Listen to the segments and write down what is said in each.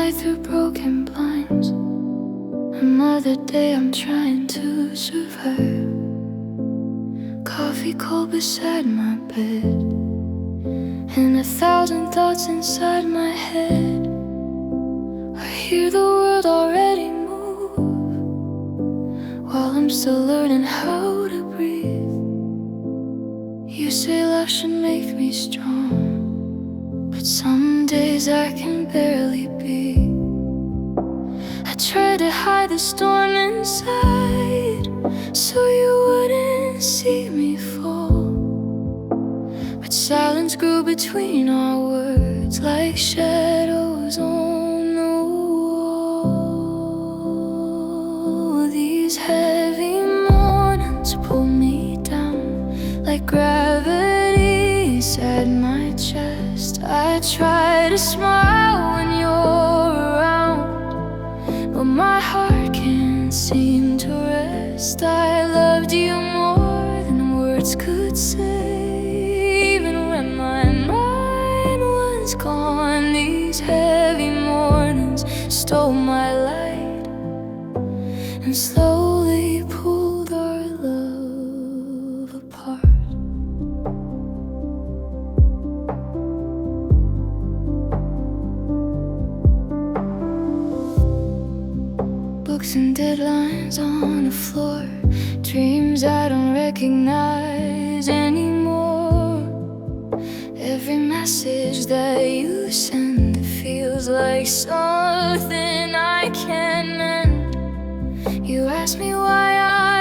night through broken blinds. Another day I'm trying to survive. Coffee cold beside my bed, and 1,000 thoughts inside my head. I hear the world already move, while I'm still learning how to breathe. You say love should make me strong, but some days I can barely be. I try to hide the storm inside, so you wouldn't see me fall. But silence grew between our words, like shadows on the wall. These heavy mornings pull me down like gravity inside my chest. I try to smile when you're around, but my heart can't seem to rest. I loved you more than words could say, even when my mind was gone. These heavy mornings stole my light and slowly pulled our love apart. Books and deadlines on the floor, dreams I don't recognize anymore. Every message that you send feels like something I can't mend. You ask me why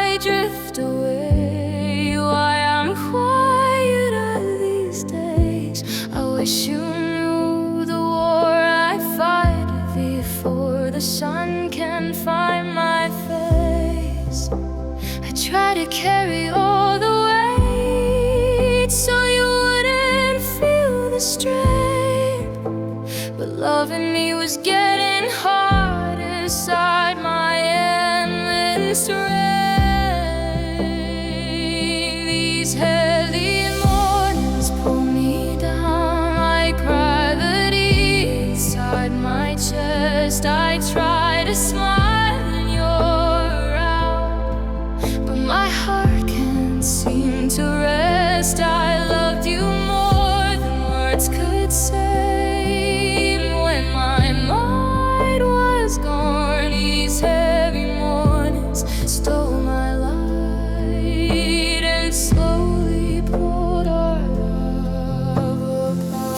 I drift away, why I'm quieter these days. I wish you knew the war I fight before the sun can find my face. I try to carry all the weight so you wouldn't feel the strain, but loving me was getting hard inside my endless rain. These heavy mornings pull me down like gravity inside my chest. I try to smile when you're around, but my heart can't seem to rest. I loved you more than words could say, even when my mind was gone. These heavy mornings stole my light and slowly pulled our love apart.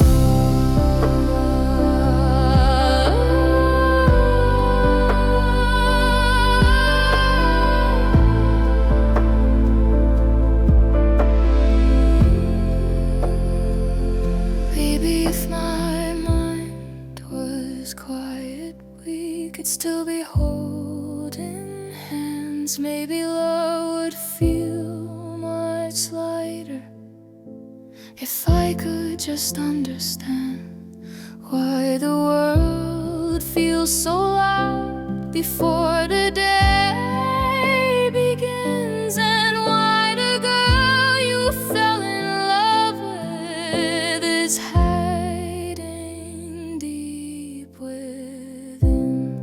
Maybe if my mind was quiet, we could still be holding hands. Maybe love would feel much lighter if I could just understand why the world feels so loud before the day begins, and why the girl you fell in love with is hiding deep within.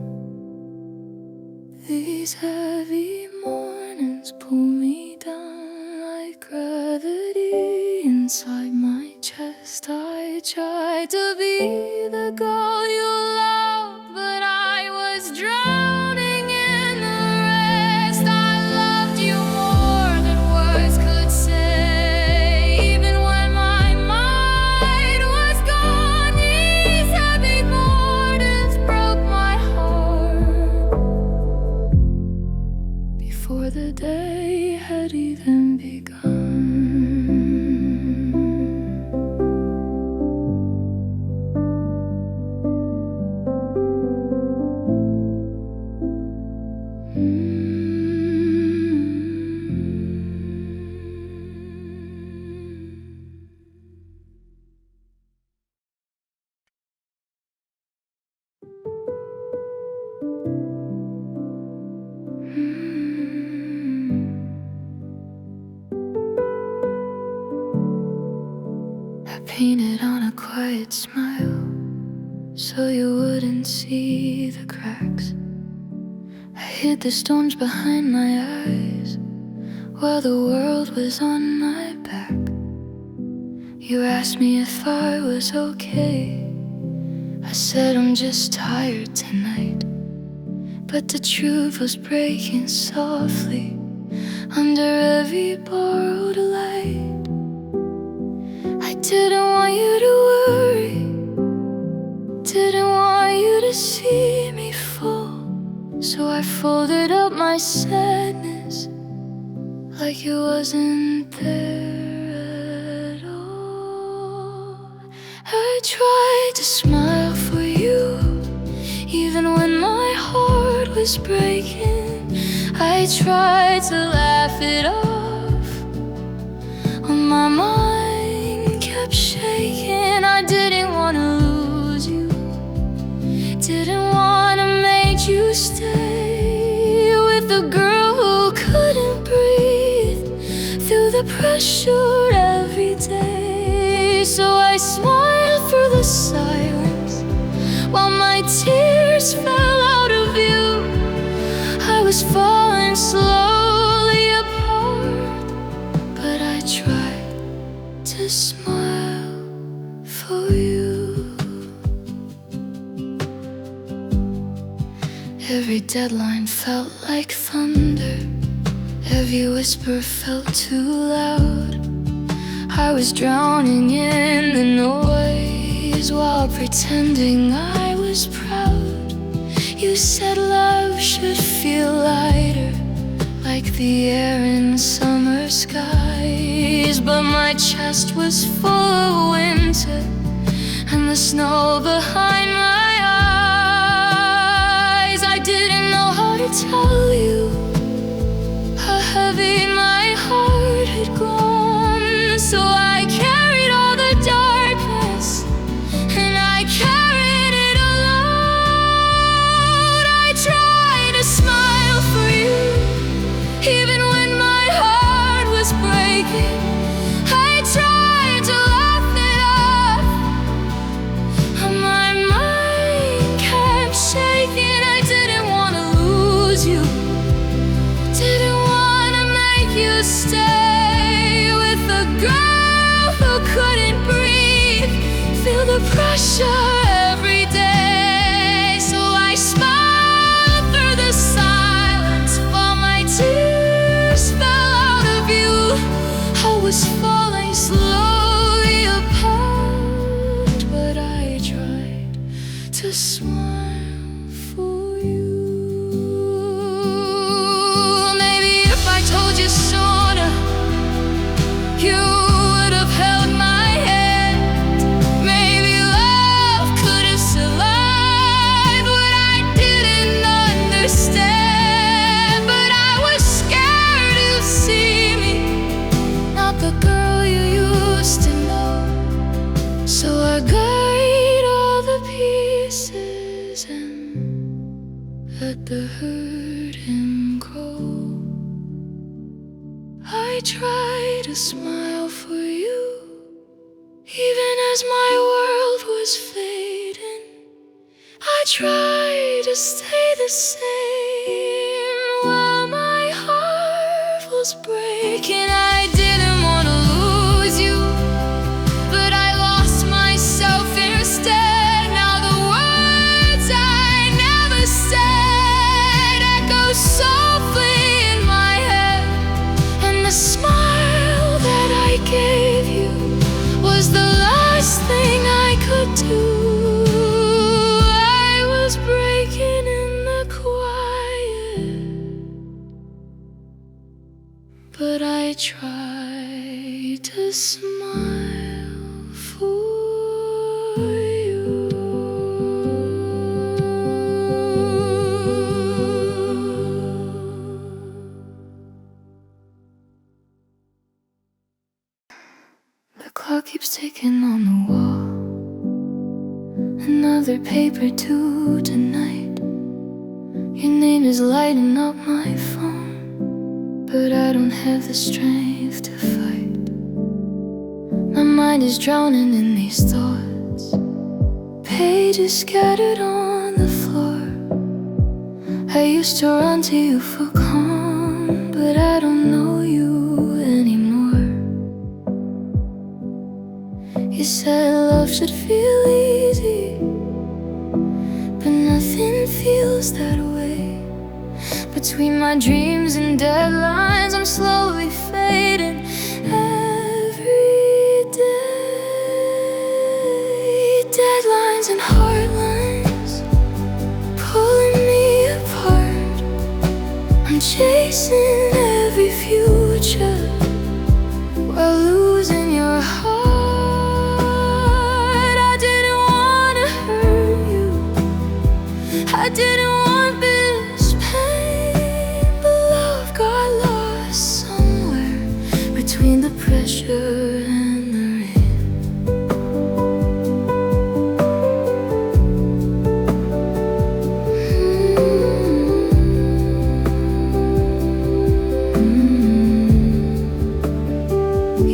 These heavy mornings pull me down like gravity inside my chest. I tried to be the girl you loved, but I was drowning in the rest. I loved you more than words could say, even when my mind was gone. These heavy mornings broke my heart before the day had even begun. I painted on a quiet smile so so you wouldn't see the cracks. I hid the storms behind my eyes while the world was on my back. You asked me if I was okay. I said I'm just tired tonight. But the truth was breaking softly under every borrowed light. I didn't want you to worry, didn't want you to see me fall. So I folded up my sadness like it wasn't there at all. I tried to smile for you, even when my heart was breaking. I tried to laugh it off when my mind kept shaking. I didn't want to lose you, didn't want to make you stay with a girl who couldn't breathe through the pressure every day. So I smiled through the silence while my tears fell out of view. I was falling slowly apart, but I tried to smile for you. Every deadline felt like thunder, every whisper felt too loud. I was drowning in the noise while pretending I was proud. You said love should feel lighter, like the air in summer skies. But my chest was full of winter and the snow behind my eyes. I didn't know how to tell you how heavy my heart had grown. So I carried all the darkness and I carried it alone. I tried to smile for you, even when my heart was breaking. I tried to laugh it off, and my mind kept shaking. I didn't want to lose you, didn't want to make you stay with a girl who couldn't breathe, feel the pressure every day. So I smiled through the silence while my tears fell out of view. I was falling slowly apart, but I tried to smile for you. Maybe if I told you sooner, you would have held my hand. Maybe love could have survived what I didn't understand. But I was scared to see me, not the girl you used to know. So I gutted all the pieces and let the hurting grow. I tried to smile for you, even as my world was fading. I tried to stay the same while my heart was breaking. I didn't want to lose you, but I lost myself instead. Now the words I never said echo softly in my head, and the smile that I gave you was the last thing I could do. I was breaking in the quiet, but I tried to smile for you. The clock keeps ticking on the wall, another paper due tonight. Your name is lighting up my phone, but I don't have the strength to fight. My mind is drowning in these thoughts, pages scattered on the floor. I used to run to you for calm, but I don't know you anymore. You said love should feel easy, but nothing feels that way. Between my dreams and deadlines, I'm slowly fading every day. Deadlines and hard lines pulling me apart. I'm chasing every future while losing your heart. I didn't wanna hurt you, I didn't want this pain, but love got lost somewhere between the pressure and the rain.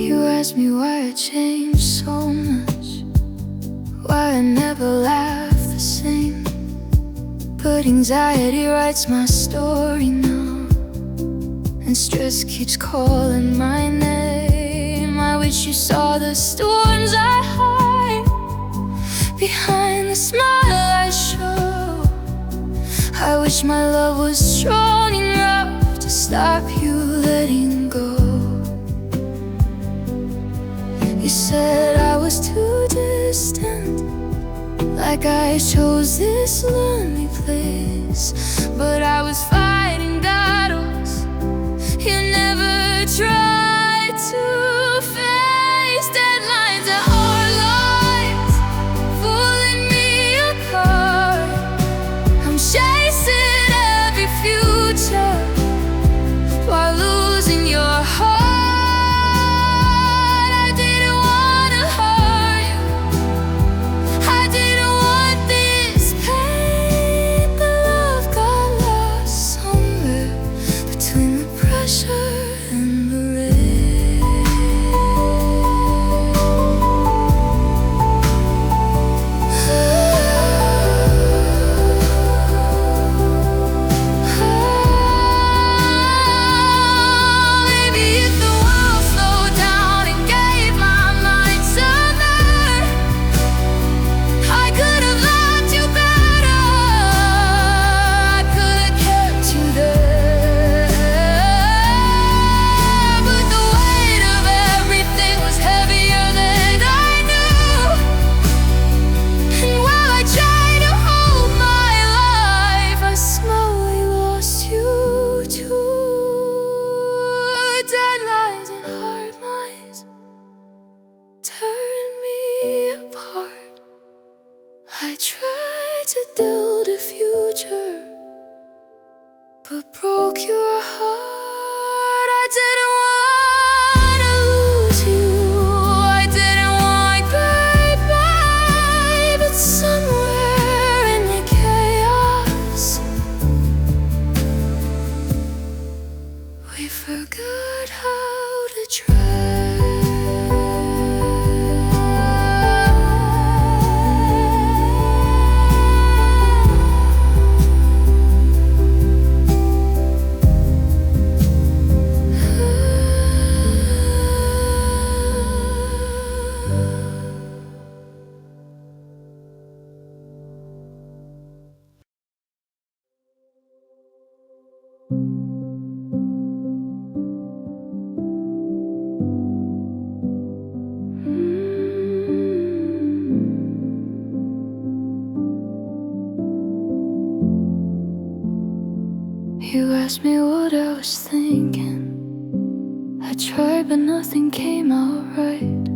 You asked me why I changed so much, why I never laugh the same. But anxiety writes my story now, and stress keeps calling my name. I wish you saw the storms I hide behind the smile I show. I wish my love was strong enough to stop you letting go. You said I was too distant, like I chose this lonely place. But I was fighting battles you never tried to face. Deadlines and hard lines pulling me apart. I'm chasing every future while losing your heart. I didn't wanna hurt you, I didn't want this pain, but love got lost somewhere between the pressure and the maybe if the world slowed down and gave my mind some air, I could have loved you better, I could have kept you there. But the weight of everything was heavier than I knew, and while I tried to hold my life, I slowly lost you too. Deadlines and hard lines turned me apart. I tried to build a future, but broke your heart. I didn't wanna lose you, I didn't want goodbye, but somewhere in the chaos we forgot how to try. You asked me what I was thinking. I tried, but nothing came out right.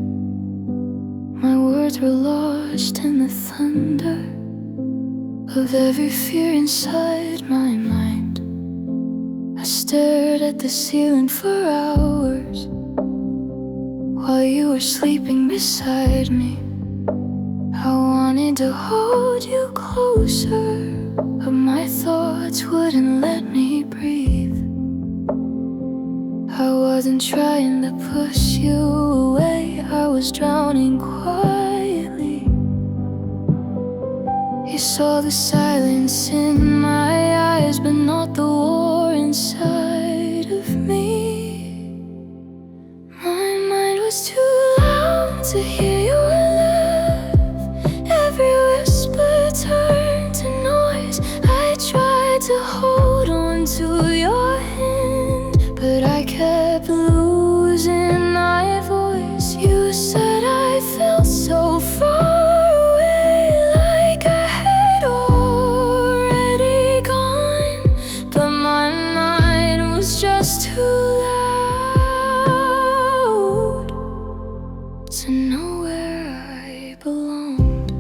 My words were lost in the thunder of every fear inside my mind. I stared at the ceiling for hours while you were sleeping beside me. I wanted to hold you closer, but my thoughts wouldn't let me breathe. I wasn't trying to push you away, I was drowning quietly. You saw the silence in my eyes, but not the war inside of me. My mind was too loud to hear your love. Every whisper turned to noise. I tried to hold on to your hand, but I kept losing my voice. You said I felt so far away, like I had already gone, but my mind was just too loud to know where I belonged.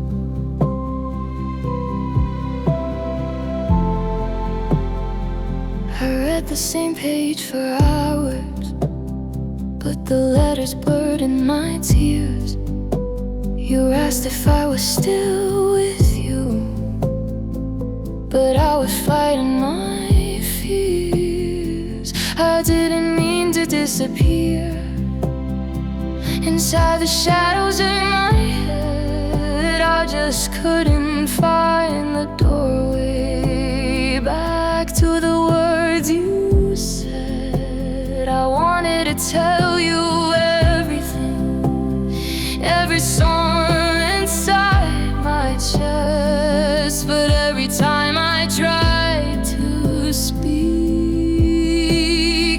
I read the same page for hours, but the letters blurred in my tears. You asked if I was still with you, but I was fighting my fears. I didn't mean to disappear inside the shadows of my head. I just couldn't find the doorway back to the words you said. I wanted to tell you everything, every song inside my chest, but every time I tried to speak,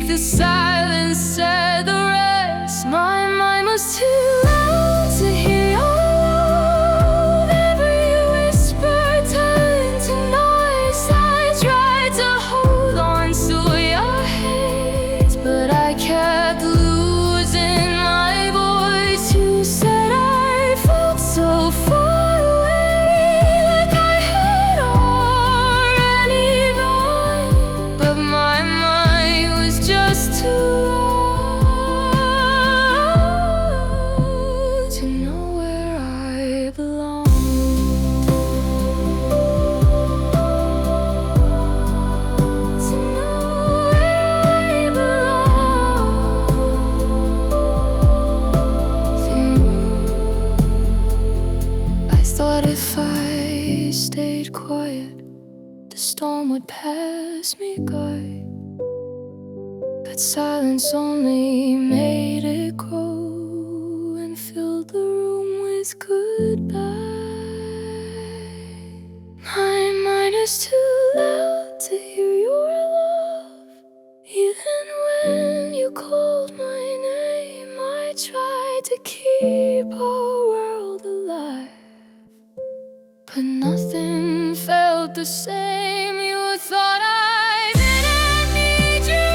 the silence said the rest. My mind was too loud to hear your love. Every whisper turned to noise. I tried to hold on to your hands, but I kept losing my voice. You said I felt so far away, like I had already gone, but my mind was just too loud to know where I belong. To know where I belong. I thought if I stayed quiet, the storm would pass me by, but silence only made it grow and filled the room with goodbye. My mind is too loud to hear your love. Even when you called my name, I tried to keep our world alive, but nothing felt the same. You thought I didn't need you,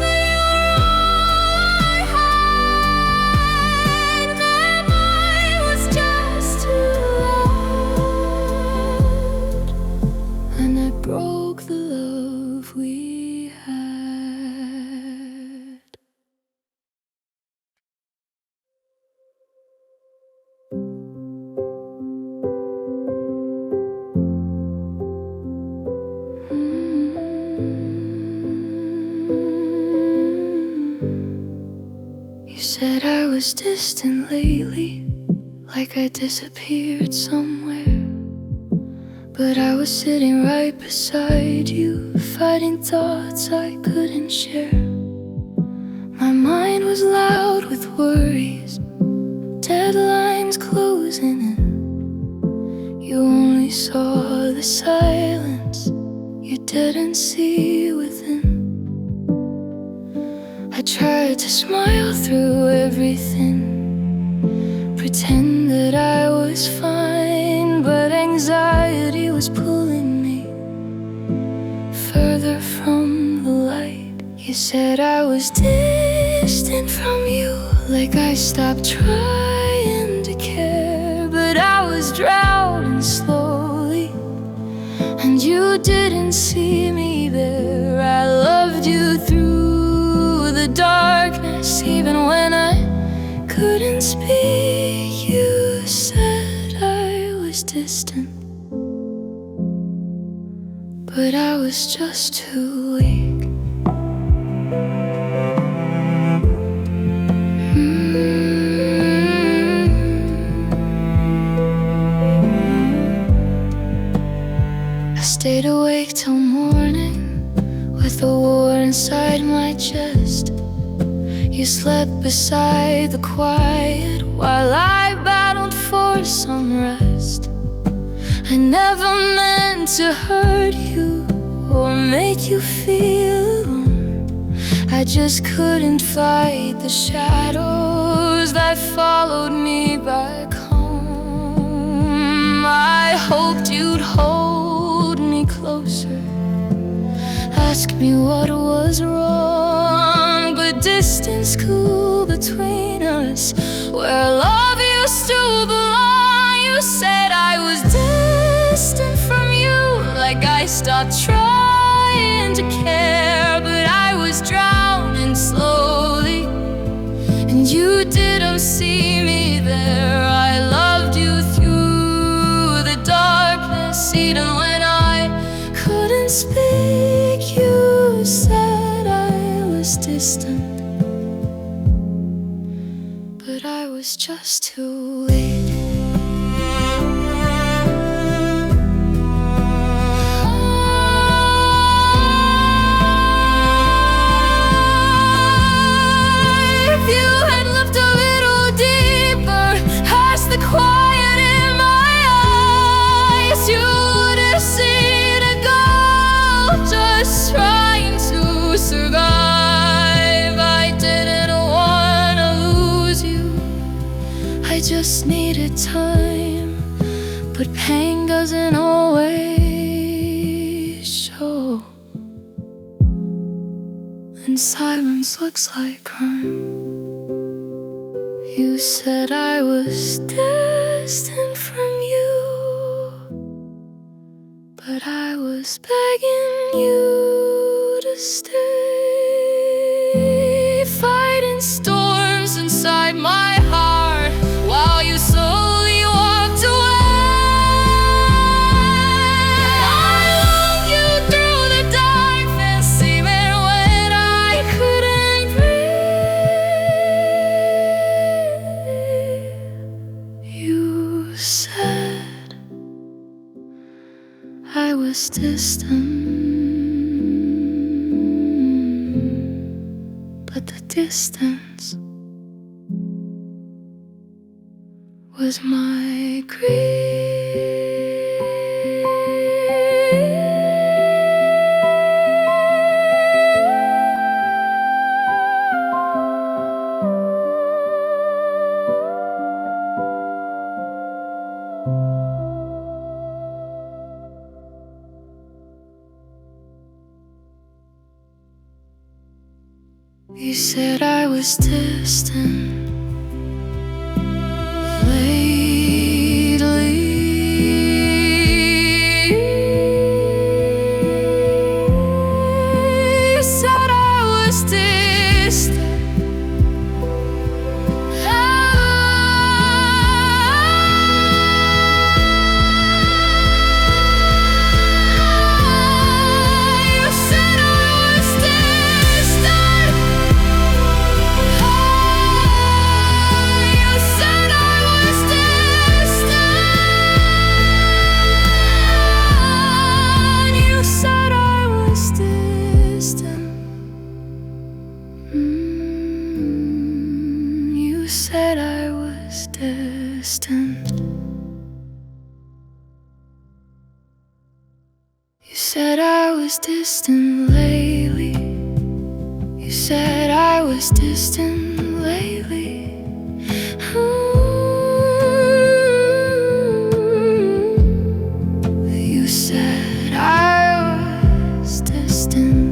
but you're all I had. My mind was just too loud, and I broke the love we had. You said I was distant lately, like I disappeared somewhere, but I was sitting right beside you, fighting thoughts I couldn't share. My mind was loud with worries, deadlines closing in. You only saw the silence, you didn't see within. I tried to smile through everything, pretend that I was fine, but anxiety was pulling me further from the light. You said I was distant from you, like I stopped trying to care, but I was drowning slowly, and you didn't see me there. I loved you through the darkness, even when I couldn't speak. You said I was distant, but I was just too weak. chest. You slept beside the quiet while I battled for some rest. I never meant to hurt you or make you feel alone. I just couldn't fight the shadows that followed me back home. I hoped you'd hold me closer, ask me what was wrong, but distance grew between us where love used to belong. You said I was distant from you, like I stopped trying to care, but I was drowning slowly, and you didn't see me there. I loved you through the darkness, even when I couldn't speak. You said I was distant, but I was just too late. Quiet in my eyes, you would've seen a girl just trying to survive. I didn't wanna lose you, I just needed time, but pain doesn't always show, and silence looks like crime. You said I was distant from you, but I was begging you to stay, fighting storms inside my heart while you slowly walked away. I loved you through the darkness, even when I couldn't breathe. You said I was distant, but the distance was my grief. You said I was distant lately. You said I was distant. You said I was distant. You said I was distant lately. You said I was distant lately. You said I was distant.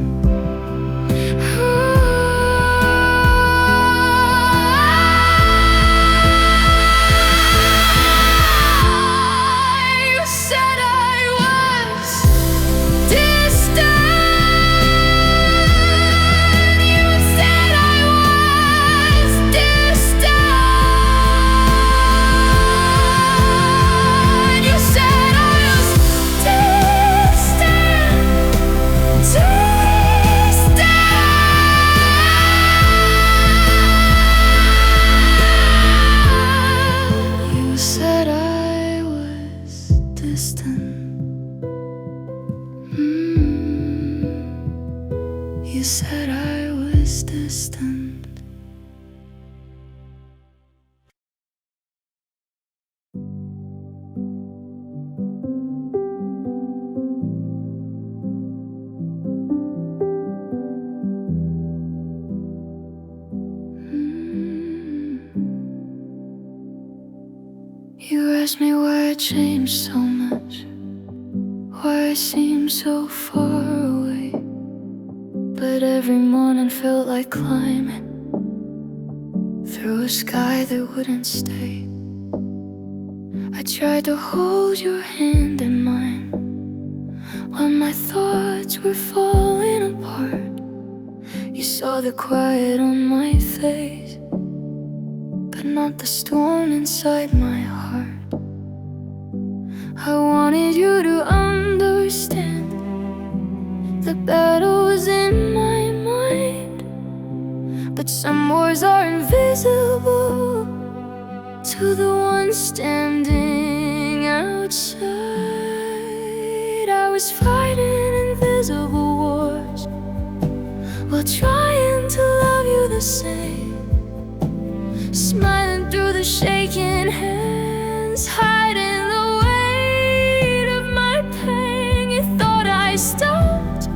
Distant. distant. You asked me why I changed so much, why I seemed so far away. But every morning felt like climbing through a sky that wouldn't stay. I tried to hold your hand in mine when my thoughts were falling apart. You saw the quiet on my face, but not the storm inside my heart. I wanted you to understand the battles in my mind, but some wars are invisible to the one standing outside. I was fighting invisible wars while trying to love you the same, smiling through the shaking hands, hiding the weight of my pain. You thought I stopped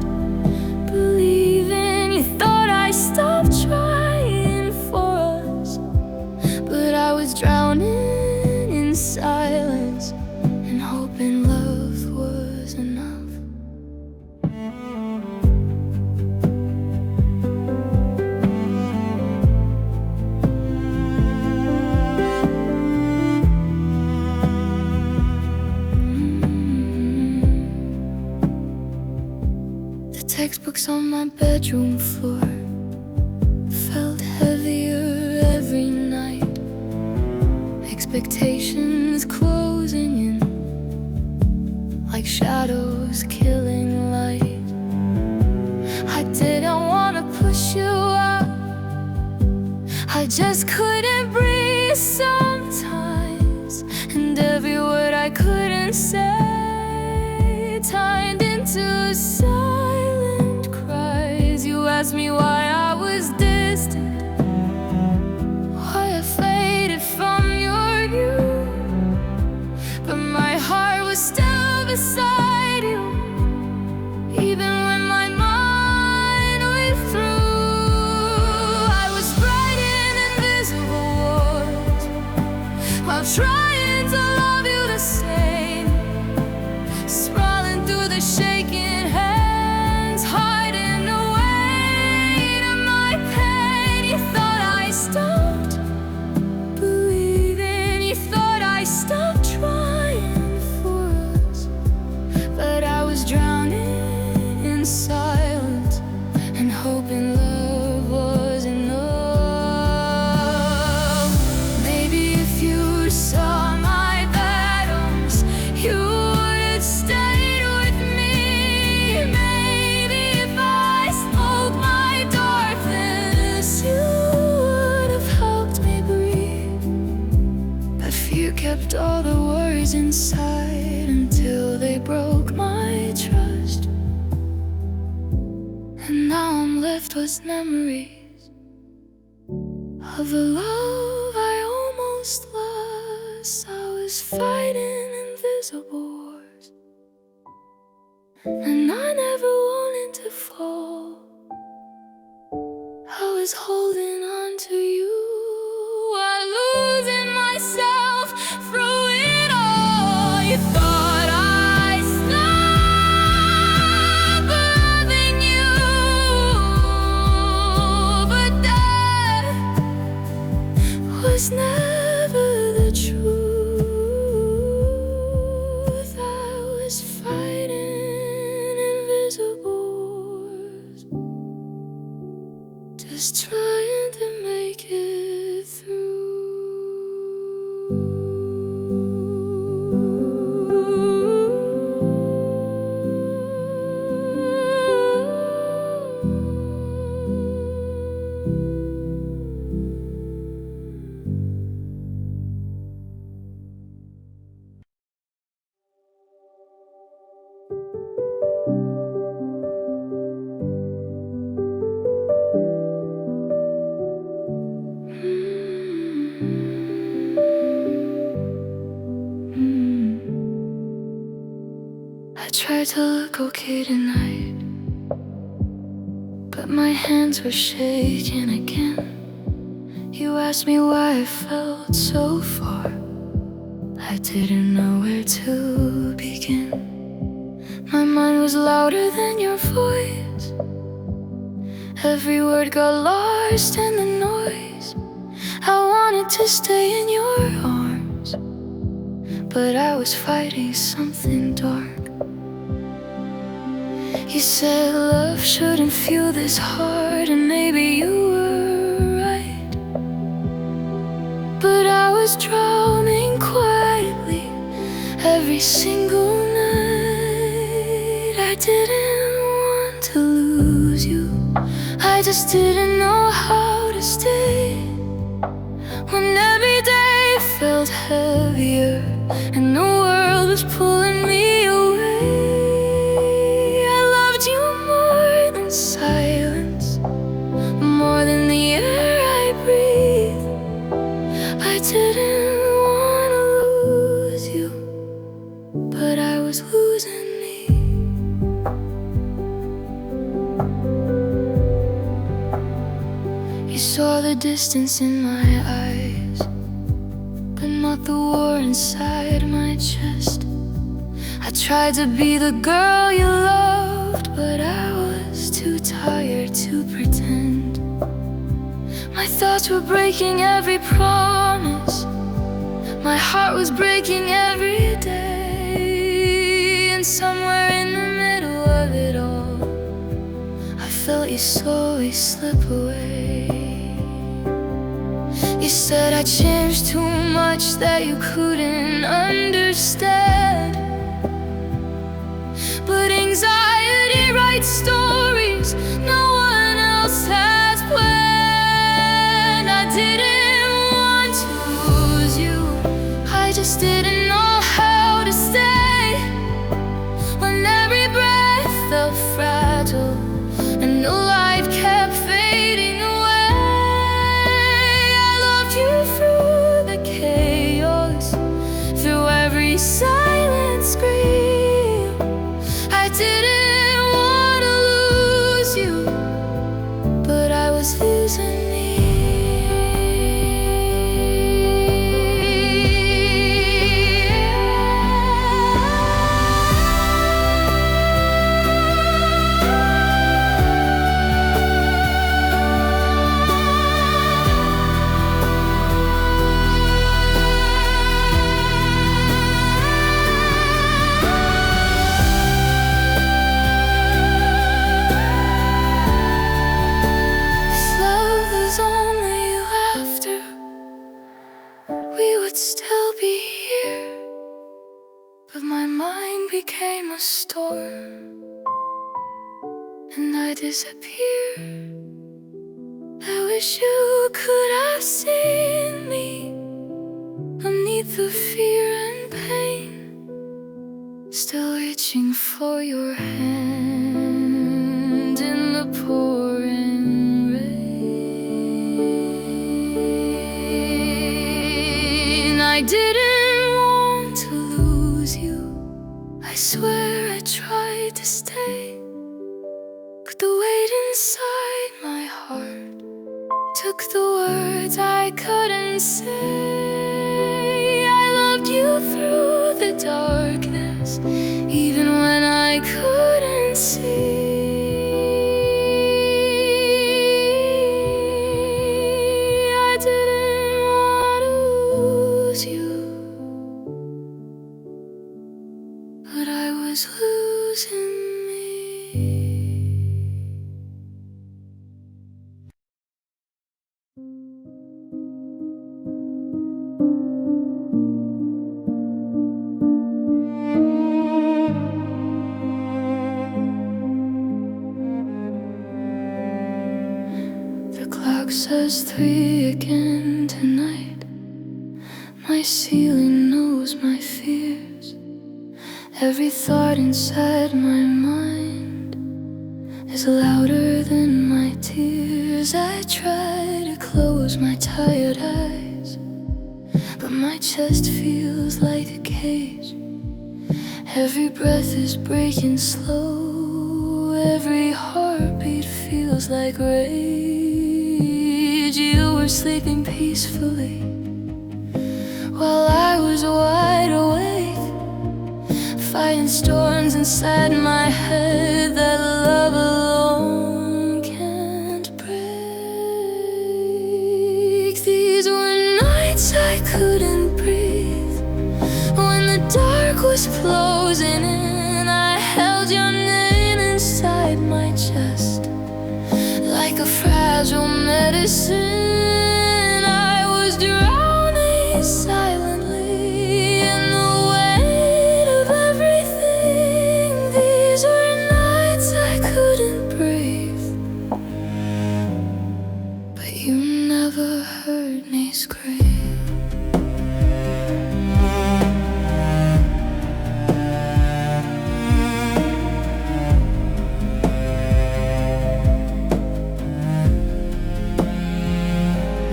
believing, you thought I stopped trying for us, but I was drowning in silence and hoping love was enough. The textbooks on my bedroom floor felt heavier every night, expectations closing in like shadows killing light. I didn't want to push you out, I just couldn't breathe sometimes, and every word I couldn't say turned into silent cries. You asked me why I was distant, why I faded from your view, but my heart was still beside you, even when my mind withdrew. I was fighting invisible wars while trying to love you the same, sprawling through the shaking hands, hiding the weight of my pain. You thought I stopped believing, you thought I stopped trying for us, but I was drowning in silence and hoping love was enough. Maybe if you saw my battles, you would have stayed with me. Maybe if I spoke my darkness, you would have helped me breathe. But fear kept all the worries inside until they broke my trust, and now I'm left with memories of the love I almost lost. I was fighting invisible wars, and I never wanted to fall. I was holding on to you while losing myself through it all. You thought I stopped loving you, but that was never the truth. I was fighting invisible wars, just trying to make it through. tried to look okay tonight, but my hands were shaking again. You asked me why I felt so far. I didn't know where to begin. My mind was louder than your voice. Every word got lost in the noise. I wanted to stay in your arms, but I was fighting something dark. You said love shouldn't feel this hard, and maybe you were right. But I was drowning quietly every single night. I didn't want to lose you, I just didn't know how to stay. When every day felt heavier and the world was pulling me away, I loved you more than silence, more than the air I breathe. I didn't want to lose you, but I was losing me. You saw the distance in my eyes, but not the war inside my chest. I tried to be the girl you loved, but I was too tired to pretend. My thoughts were breaking every promise, my heart was breaking every day. And somewhere in the middle of it all, I felt you slowly slip away. You said I changed too much that you couldn't understand, but anxiety writes stories no one else has planned. I didn't want to lose you, I just didn't know how to stay. When every breath felt fragile and the light kept fading away, I loved you through the chaos, through every silent scream. I didn't want to lose you, but I was losing me. We would still be here, but my mind became a storm, and I disappeared. I wish you could have seen me beneath the fear and pain, still reaching for your hand in the pouring rain. I didn't want to lose you, I swear I tried to stay, but the weight inside my heart took the words I couldn't say. I loved you through the darkness, even when I couldn't see. I didn't want to lose you, but I was losing me. The clock says 3 again tonight. My ceiling knows my fears. Every thought inside my mind is louder than my tears. I try to close my tired eyes, but my chest feels like a cage, Every breath is breaking slow, every heartbeat feels like rage. You were sleeping peacefully while I was wide awake, fighting storms inside my head that love alone can't break. These were nights I couldn't breathe. When the dark was closing in, I held your name inside my chest like a fragile medicine. I was drowning silently in the weight of everything. These were nights I couldn't breathe, but you never heard me scream.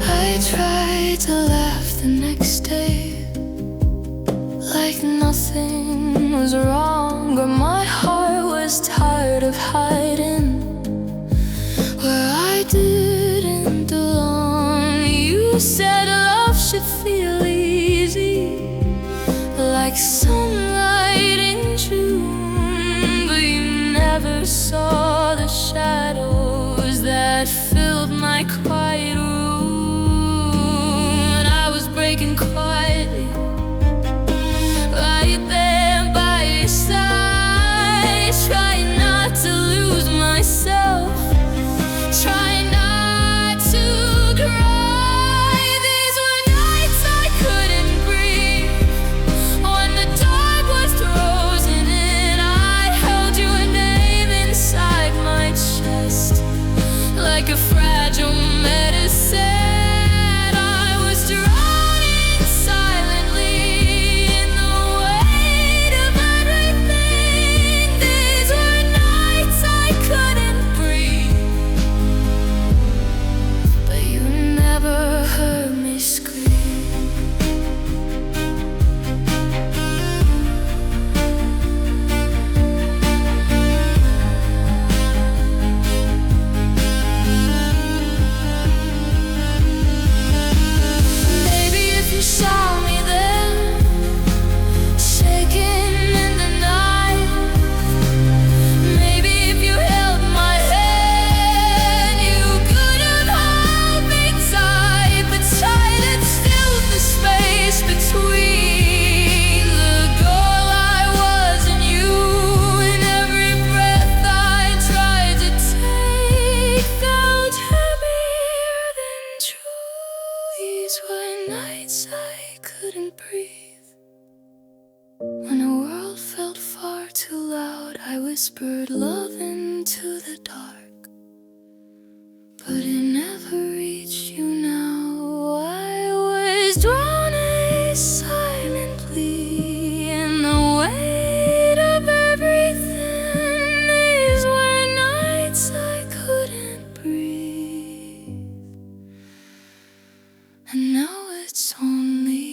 I tried to laugh the next day, like nothing was wrong, but my heart was tired of hiding where I didn't belong. You said love should feel easy, like sunlight in June, but you never saw the shadows that filled my quiet room. Breaking quietly, right there by your side, trying not to lose myself, trying not to cry. These were nights I couldn't breathe. When the dark was frozen in, I held your name inside my chest like a fragile medicine. These were nights I couldn't breathe. When the world felt far too loud, I whispered love into the dark, but it never reached you now. I was drowning silently in the weight of everything. These were nights I couldn't breathe, and now it's only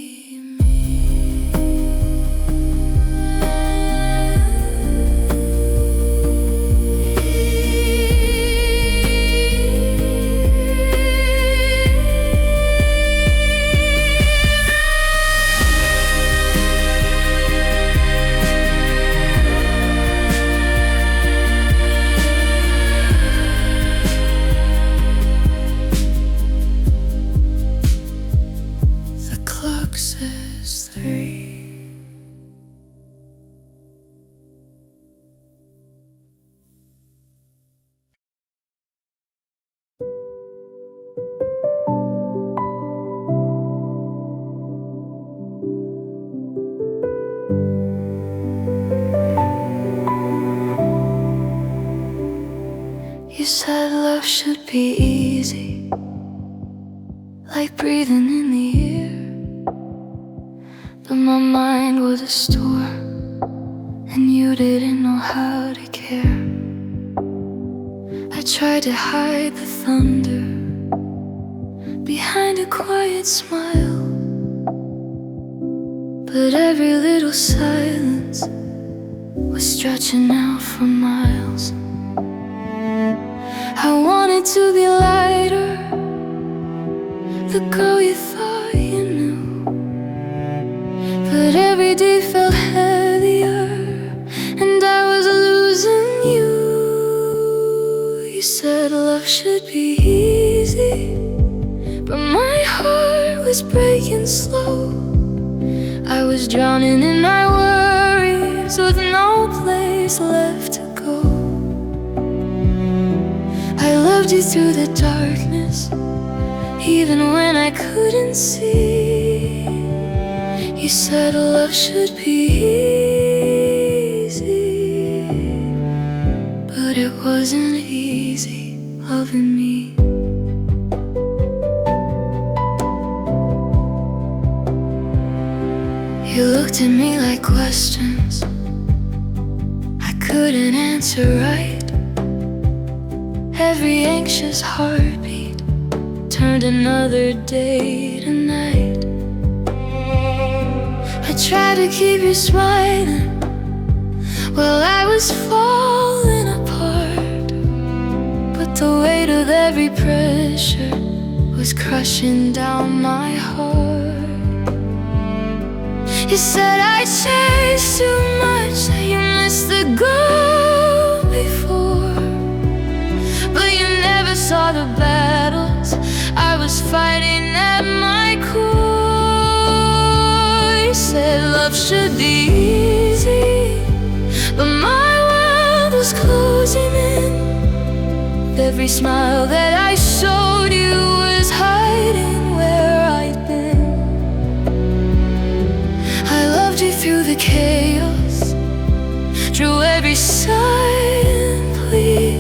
says 3. You said love should be easy, like breathing in the air. But my mind was a storm, and you didn't know how to care. I tried to hide the thunder behind a quiet smile, but every little silence was stretching out for miles. I wanted to be lighter, the girl you thought you knew. But every day felt heavier, and I was losing you. You said love should be easy, but my heart was breaking slow. I was drowning in my worries with no place left to go. I loved you through the darkness, even when I couldn't see. You said love should be easy, but it wasn't easy loving me. You looked at me like questions I couldn't answer right. Every anxious heartbeat turned another day to night. I tried to keep you smiling while I was falling apart, but the weight of every pressure was crushing down my heart. You said I chased too much, that you missed the goal before, but you never saw the battles I was fighting at my core. You said love should be easy, but my world was closing in. Every smile that I showed you was hiding where I'd been. I loved you through the chaos, through every silent plea.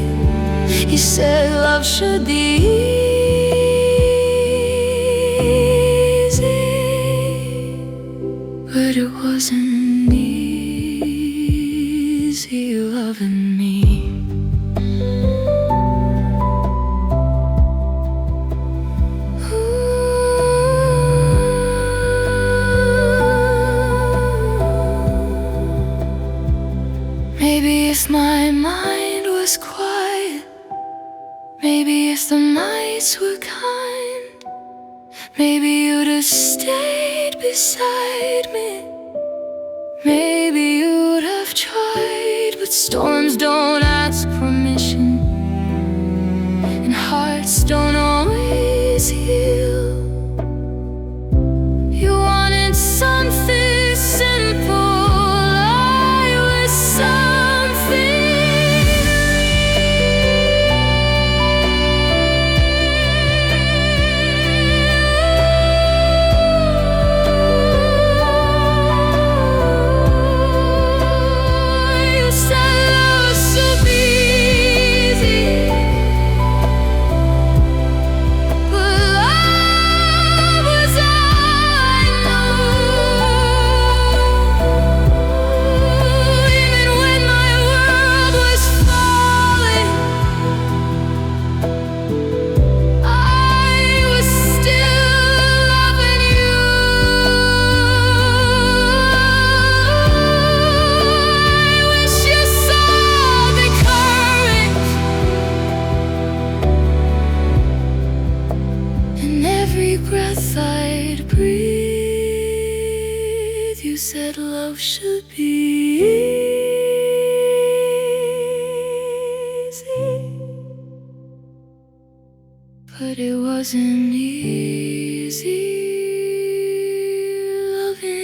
You said love should be easy, but it wasn't easy loving me. Maybe if my mind was quiet, maybe if the nights were kind, maybe you'd have stayed beside me. Maybe you'd have tried, but storms don't ask permission, and hearts don't always heal. You wanted something simple, I was something you said love should be easy, but love was all I knew. Even when my world was falling, I was still loving you. I wish you saw the courage in every breath I'd breathe. You said love should be easy, but it wasn't easy loving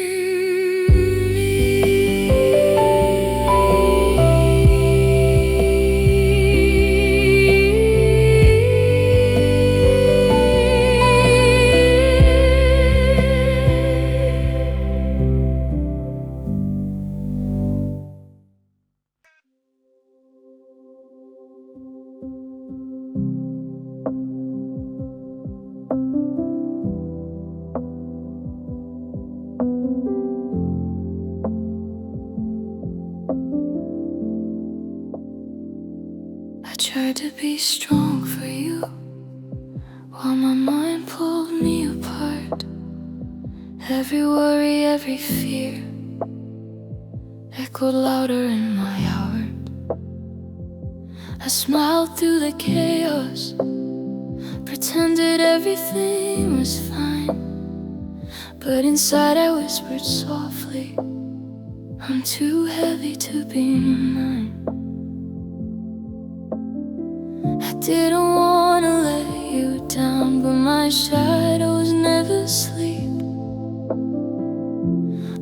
I tried to be strong for you, while my mind pulled me apart. Every worry, every fear echoed echoed louder in my heart. I smiled through the chaos, pretended everything was fine, but inside I whispered softly, I'm too heavy to be mine. I didn't wanna let you down, but my shadows never sleep.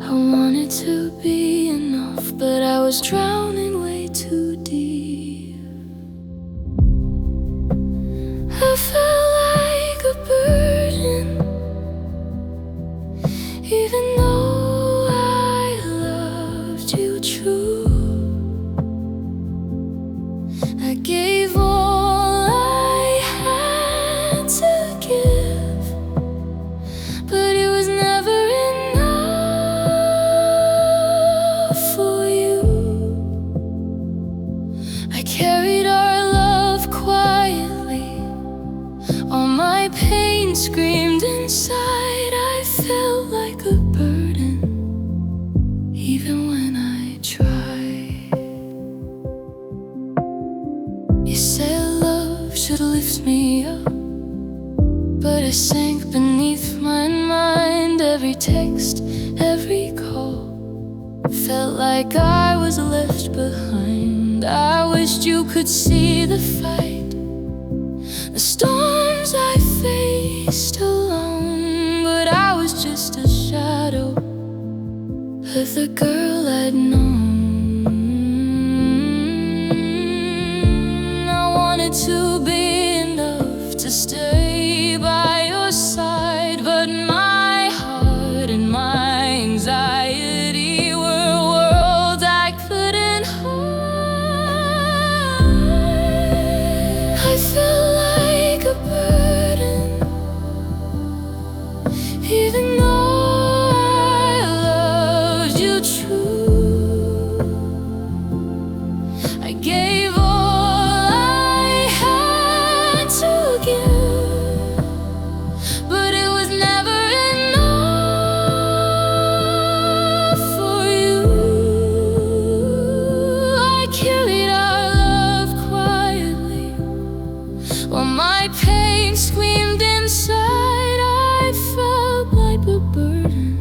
I wanted to be enough, but I was drowning way too deep. I felt like a burden, even though I loved you true. I gave all I had to give, but it was never enough for you. I carried our love quietly, all my pain screamed inside. I felt like a burden, even when I tried. You said love should lift me up, but I sank beneath my mind. Every text, every call felt like I was left behind. I wished you could see the fight, the storms I faced alone, but I was just a shadow of the girl I'd known. I wanted to be enough to stay by your side, but my heart and my anxiety were worlds I couldn't hide. I felt like a burden, even though I loved you true. I gave all I had to give, but it was never enough for you. I carried our love quietly, while my pain screamed inside. I felt like a burden,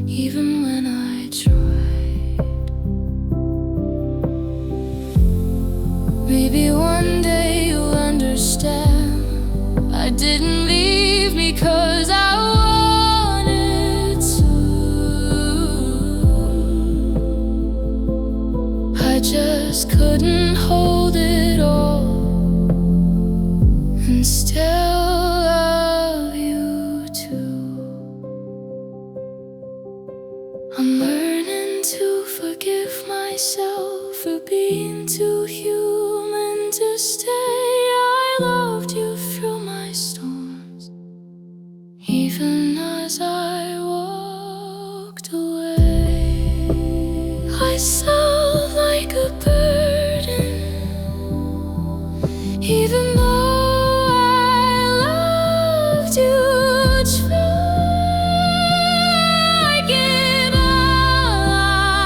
even when I tried. Maybe one day you'll understand. I didn't leave because I wanted to. I just couldn't hold it all and still love you too. I'm learning to forgive myself for being too human to stay. I loved you through my storms, even as I walked away. I felt like a burden, even though I loved you true. I gave all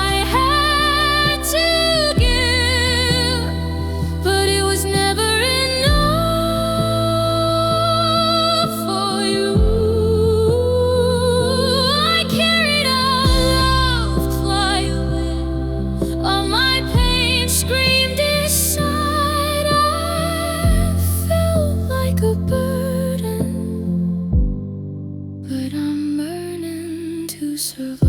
I had to give, but it was never enough for you. I carried our love quietly, all my pain screamed inside. I felt like a burden, but I'm learning to survive.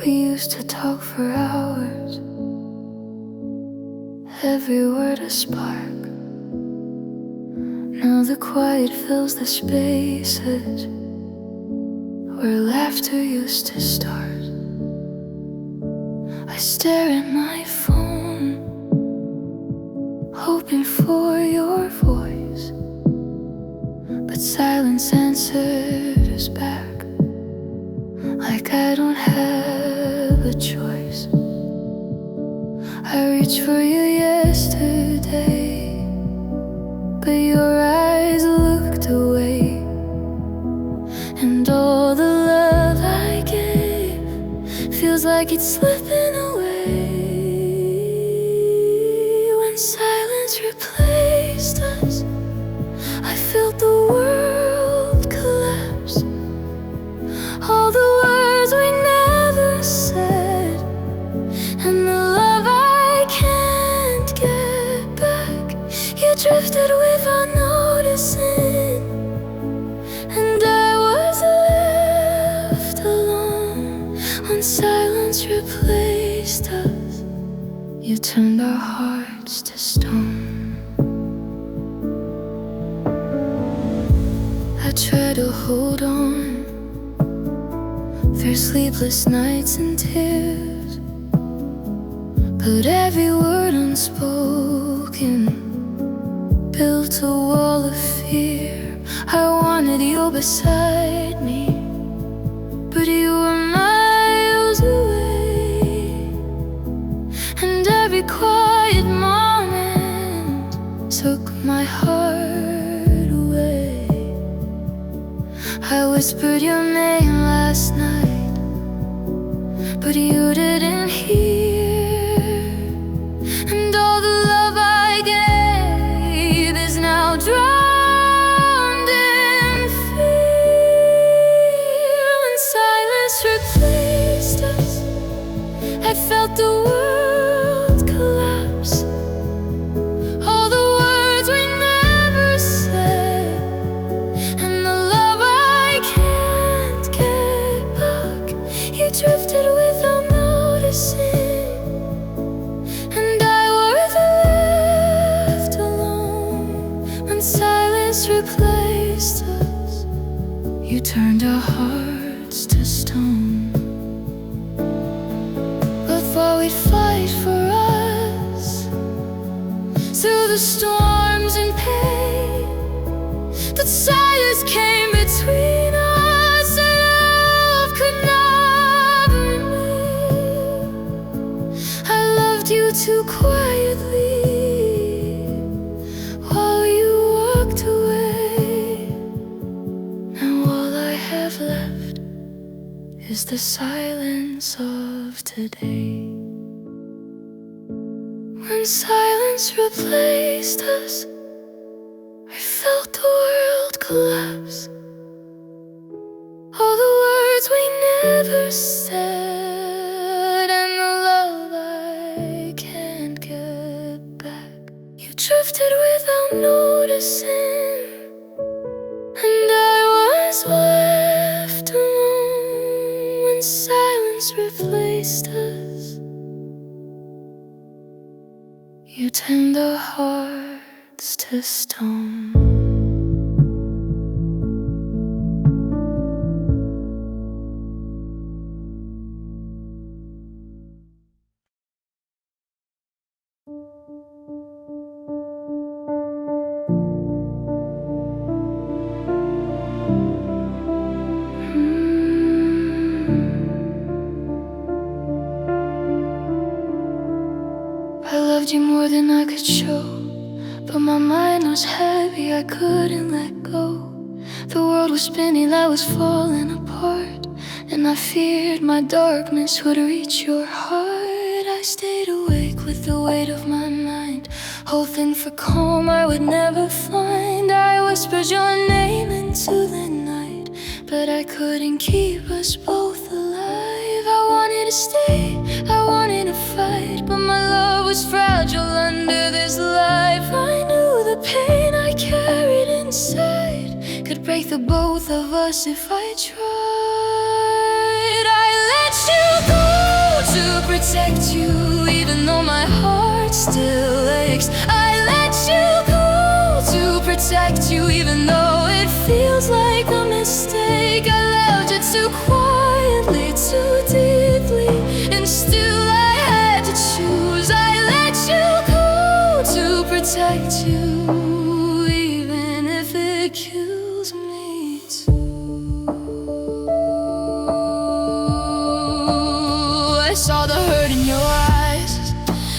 We used to talk for hours, every word a spark. Now the quiet fills the spaces where laughter used to start. I stare at my phone, hoping for your voice, but silence answers back like I don't have a choice. I reached for you yesterday, but your eyes looked away, and all the love I gave feels like it's slipping away. When silence replaced us, I felt the world collapse. All the words we never said, and the love I can't get back. You drifted without noticing, and I was left alone. When silence replaced us, you turned our hearts to stone. I try to hold on through sleepless nights and tears, but every word unspoken built a wall of fear. I wanted you beside me, but you were miles away, and every quiet moment took my heart away. I whispered your name last night, but you didn't hear, and all the love I gave is now drowned in fear. When silence replaced us, I felt the world collapse. All the words we never said, and the love I can't get back. You drifted without noticing, and I was left alone. When silence replaced us, you turned our hearts to stone. But thought we'd fight for us through the storms and pain, but silence came between us, and love could not remain. I loved you too quietly while you walked away. Now all I have left is the silence of today. When silence replaced us, I felt the world collapse. All the words we never said, and the love I can't get back. You drifted without noticing, and I was left alone. When silence replaced us, you turned our hearts to stone. I loved you more than I could show, but my mind was heavy, I couldn't let go. The world was spinning, I was falling apart, and I feared my darkness would reach your heart. I stayed awake with the weight of my mind, hoping for calm I would never find. I whispered your name into the night, but I couldn't keep us both alive. I wanted to stay, I wanted to fight, but my love was fragile under this life. I knew the pain I carried inside could break the both of us if I tried. I let you go to protect you, even though my heart still aches. I let you go to protect you, even though it feels like a mistake. I loved you too quietly, too deeply, and still I had to choose. I let you go to protect you, even if it kills me too. I saw the hurt in your eyes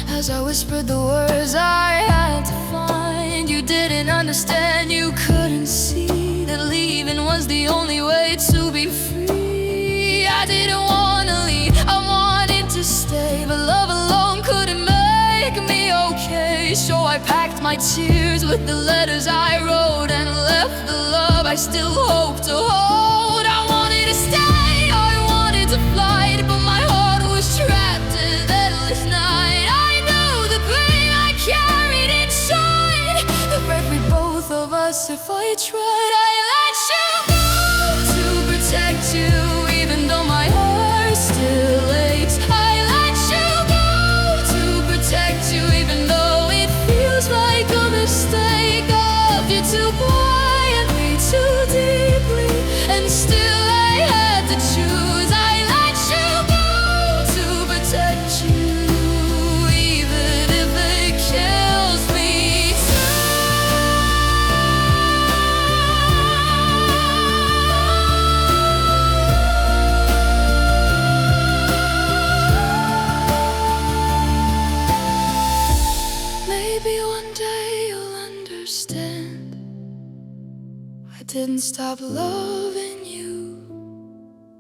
as I whispered the words I had to find. You didn't understand, you couldn't see that leaving was the only way to be free. I didn't wanna leave, I wanted to stay, but love alone couldn't make me okay. So I packed my tears with the letters I wrote and left the love I still hope to hold. I wanted to stay, I wanted to fly, but my heart was trapped in that endless night. I know the pain I carried inside, the break we both of us if I tried. I let you go to protect you, even though my heart still aches. I let you go to protect you, even though it feels like a mistake. Loved you too quietly, too deeply, and still I had to choose. I let you go to protect you, even if it kills me too. Maybe one day you'll understand. I didn't stop loving you,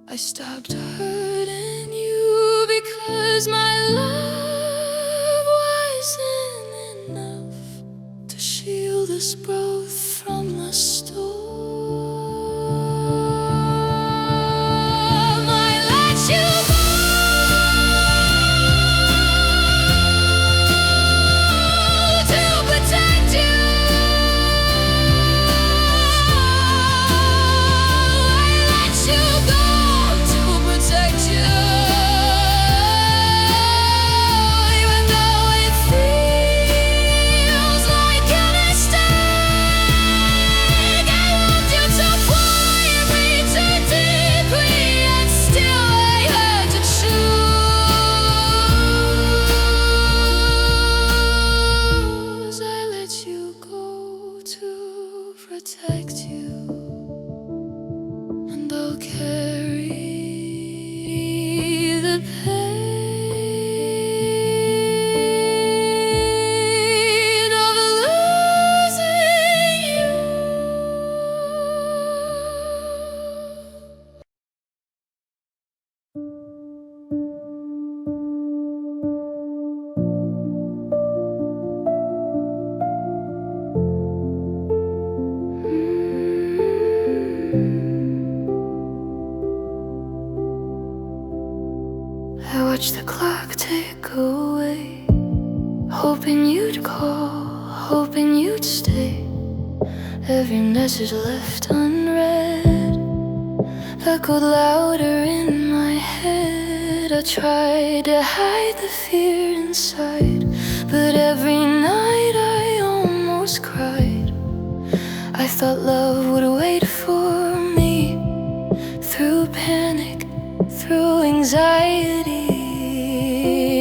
I stopped hurting you, because my love wasn't enough to shield us both from the storm. I let you go to protect you. I let you go to protect you, even though it feels like a mistake. I loved you too quietly, too deeply, and still I had to choose. I let you go to protect you, and I'll carry the pain of losing you. I watched the clock tick away, hoping you'd call, hoping you'd stay. Every message left unread echoed louder in my head. I tried to hide the fear inside, but every night I almost cried. I thought love would wait for me, through panic, through anxiety.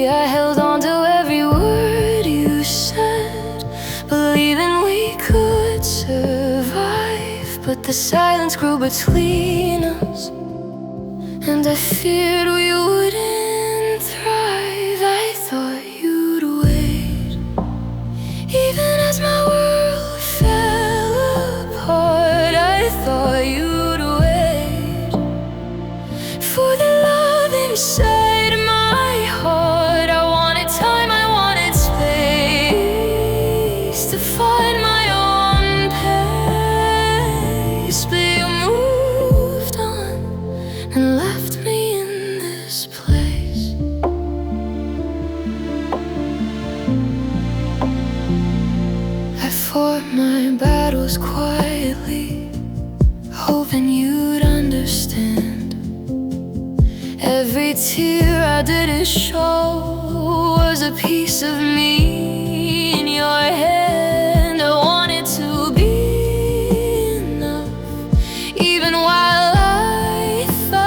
I held on to every word you said, believing we could survive. But the silence grew between us, and I feared we wouldn't thrive. I thought you'd wait, even as my world fell apart. I thought you'd wait for the love inside my heart. I wanted time, I wanted space to find my own pace. But you moved on and left me in this place. I fought my battles quietly, hoping you'd understand. Every tear I didn't show was a piece of me in your hand. I wanted to be enough, even while I thought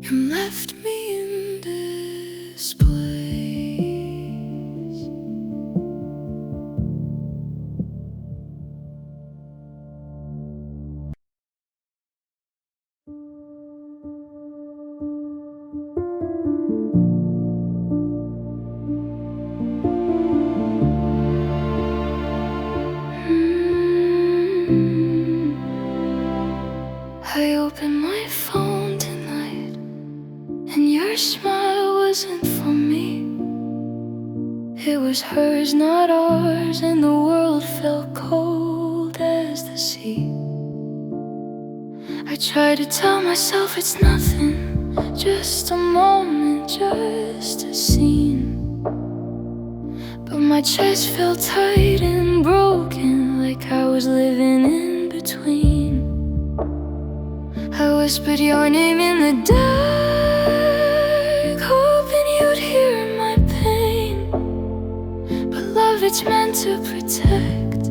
and left me in this place. I opened my phone tonight, and your smile wasn't for me. It was hers, not ours, and the world felt cold as the sea. I tried to tell myself it's nothing, just a moment, just a scene. But my chest felt tight and broken, like I was living in between. I whispered your name in the dark, hoping you'd hear my pain. But love it's meant to protect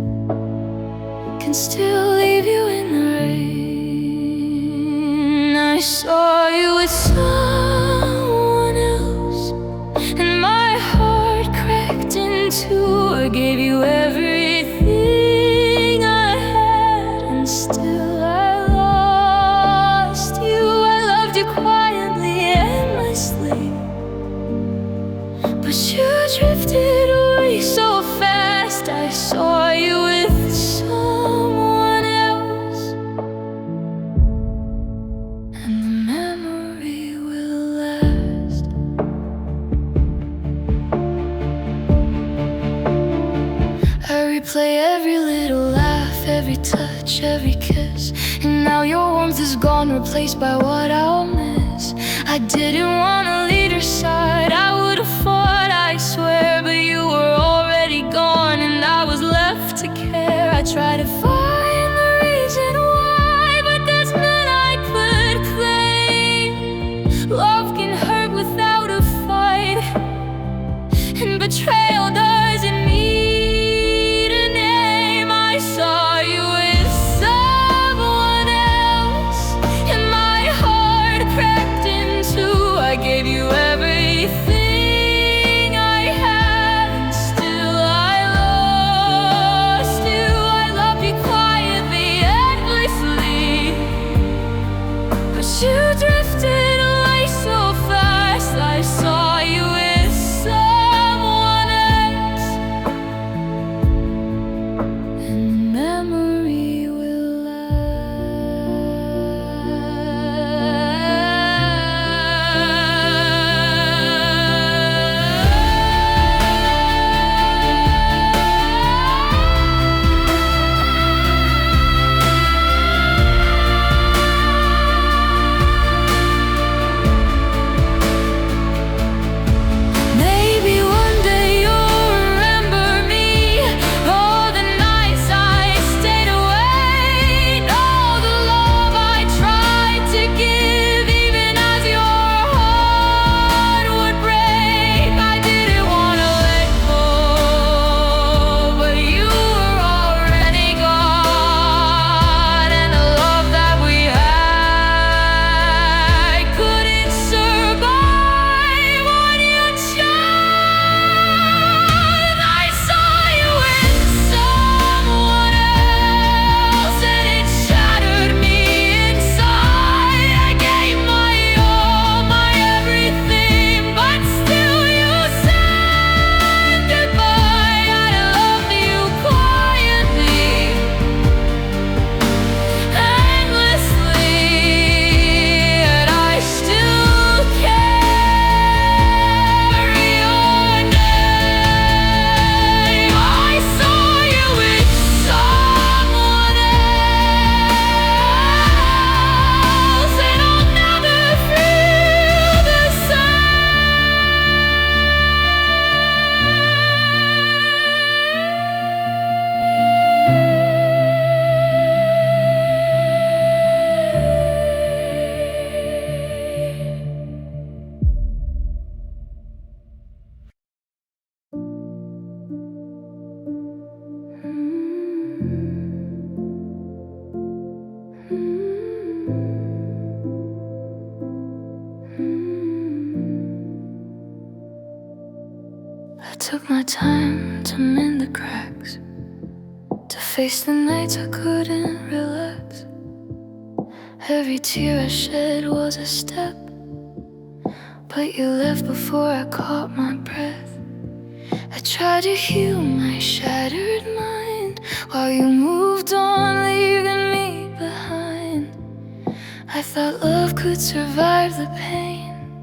can still leave you in the rain. I saw you with someone else, and my heart cracked in two. I gave you everything I had, and still I lost you. I loved you quietly in my sleep, but you drifted away so fast. I saw you with someone else, and the memory will last. I replay every little laugh, every touch, every kiss, and now your warmth is gone, replaced by what I'll miss. I didn't wanna leave your side, I would've fought, I swear, but you were already gone, and I was left to care. I tried to find the reason why, but there's none I could claim. Love can hurt without a fight, and betrayal doesn't need a name. I saw you with someone else, and my heart cracked in two. I gave you everything I had, and still I lost you. I loved you quietly, endlessly, but you drifted away so took my time to mend the cracks, to face the nights I couldn't relax. Every tear I shed was a step, but you left before I caught my breath. I tried to heal my shattered mind while you moved on, leaving me behind. I thought love could survive the pain,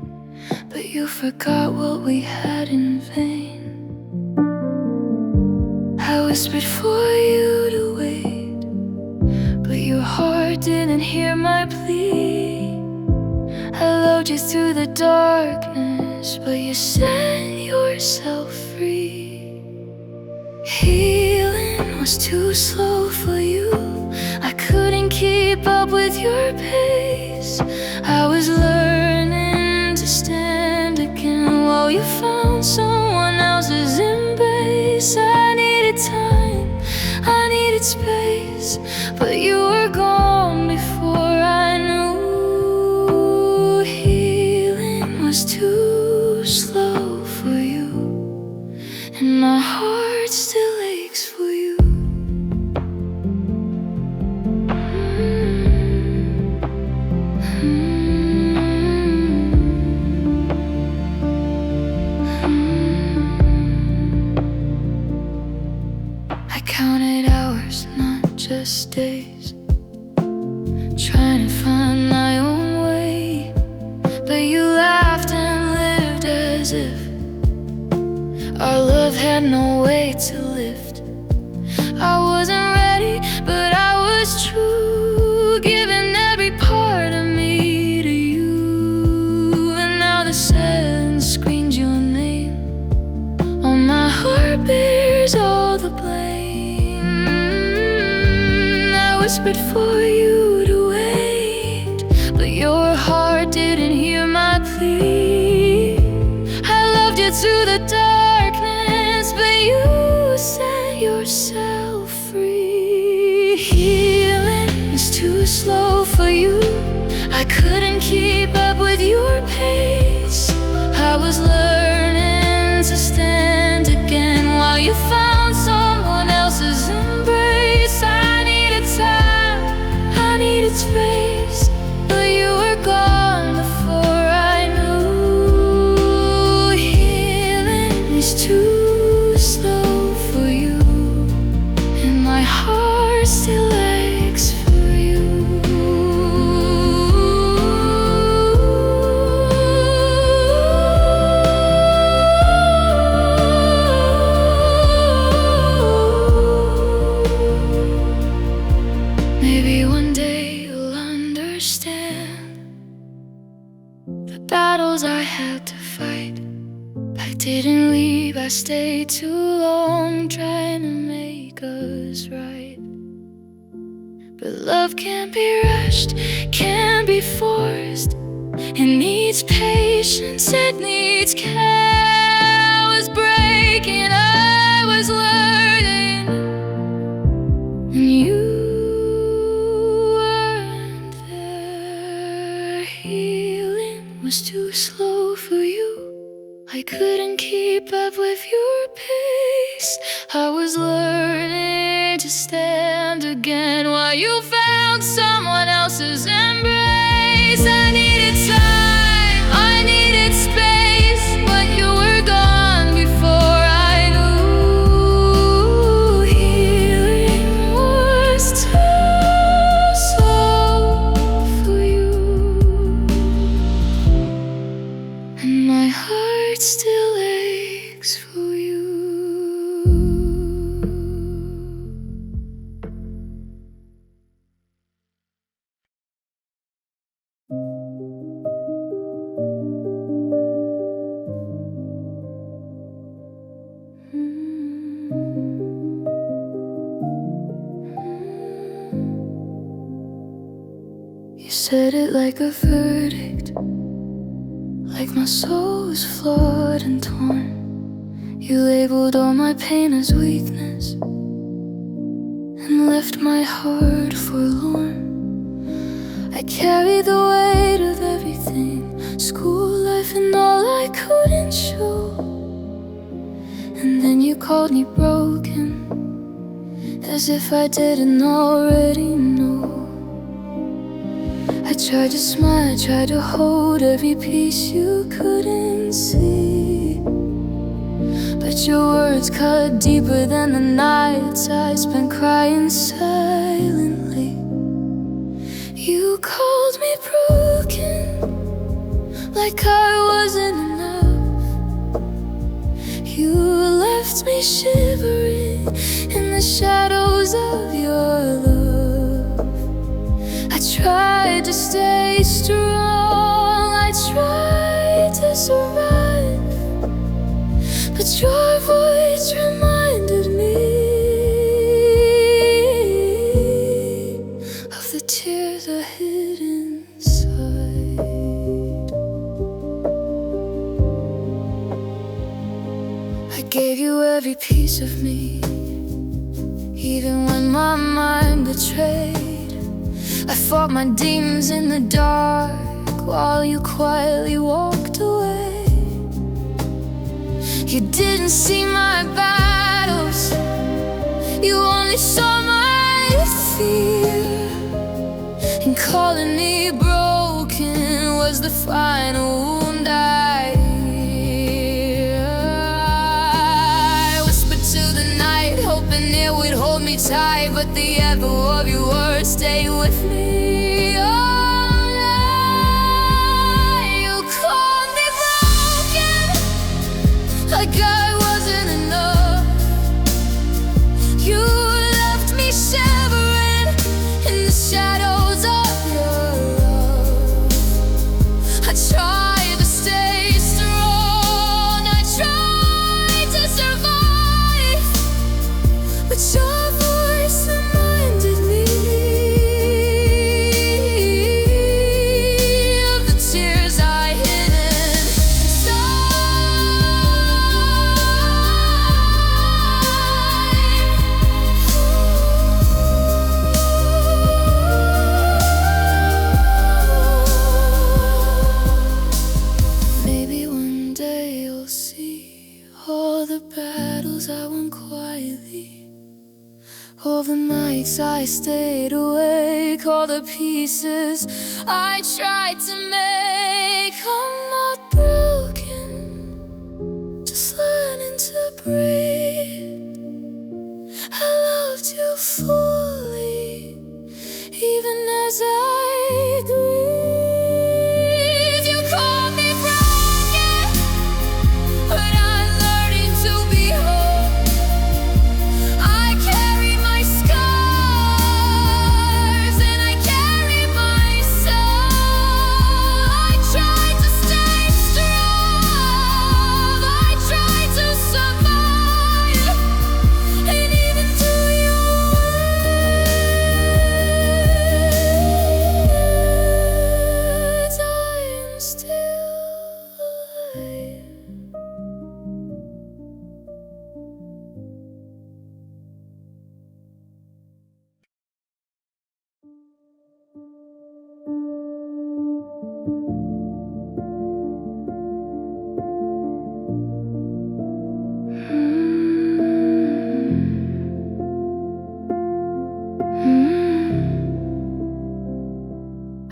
but you forgot what we had in vain. I whispered for you to wait, but your heart didn't hear my plea. I loved you through the darkness, but you set yourself free. Healing was too slow for you. I couldn't keep up with your pace. I was learning to stand again while you found someone else's embrace. I needed time, I needed space, but you were gone before I knew. Healing was too slow for you, and my heart still aches for you. I counted hours, not just days, trying to find my own way, but you laughed and lived as if our love had no way to lift. I wasn't ready, but I was true, giving every part of me to you. And now the silence screams your name. Oh, my heart bears all the blame. I whispered for you to wait, but your heart didn't hear my plea. I loved you through the darkness, but you set yourself free. Healing was too slow for you. I couldn't keep up with your pace. I was learning to stand again while you found someone else's embrace. I needed time, I needed space, but you were gone before I knew. Healing is too slow for you, and my heart still aches for you. Maybe one day you'll understand the battles I had to fight. I didn't leave, I stayed too long, trying to make us right. But love can't be rushed, can't be forced. It needs patience, it needs care. I was breaking, I was learning, and you weren't there. Healing was too slow for you. I couldn't keep up with your pace. I was learning to stand again while you found someone else's embrace. I needed time, I needed space, but you were gone before I knew. Healing was too slow for you, and my heart still aches for you. You said it like a verdict, like my soul was flawed and torn. You labeled all my pain as weakness and left my heart forlorn. I carried the weight of everything, school life and all I couldn't show. called me broken, as if I didn't already know. I tried to smile, tried to hold every piece you couldn't see, but your words cut deeper than the nights I spent crying silently. You called me broken, like I wasn't enough. You left me shivering in the shadows of your love. I tried to stay strong, I tried to survive, but your voice reminded me of the tears I hid inside. I gave you every piece of me, even when my mind betrayed. I fought my demons in the dark while you quietly walked away. You didn't see my battles, you only saw my fear. And calling me broken was the final wound I whispered to the night, hoping it would hold me tight, but the echo of your words stayed with me all night. You called me broken, like I wasn't enough. You left me shivering in the shadows of your love. I tried to stay strong, I tried to survive, but your voice reminded me of the tears I hid inside. Maybe one day you'll see all the battles I won quietly, all the nights I stayed awake, all the pieces I tried to make. I'm not broken, just learning to breathe. I loved you fully, even as I grieve. You called me broken, but I'm learning to be whole. I carry my scars and I carry my soul. I tried to stay strong, I tried to survive, and even through your words, I am still alive.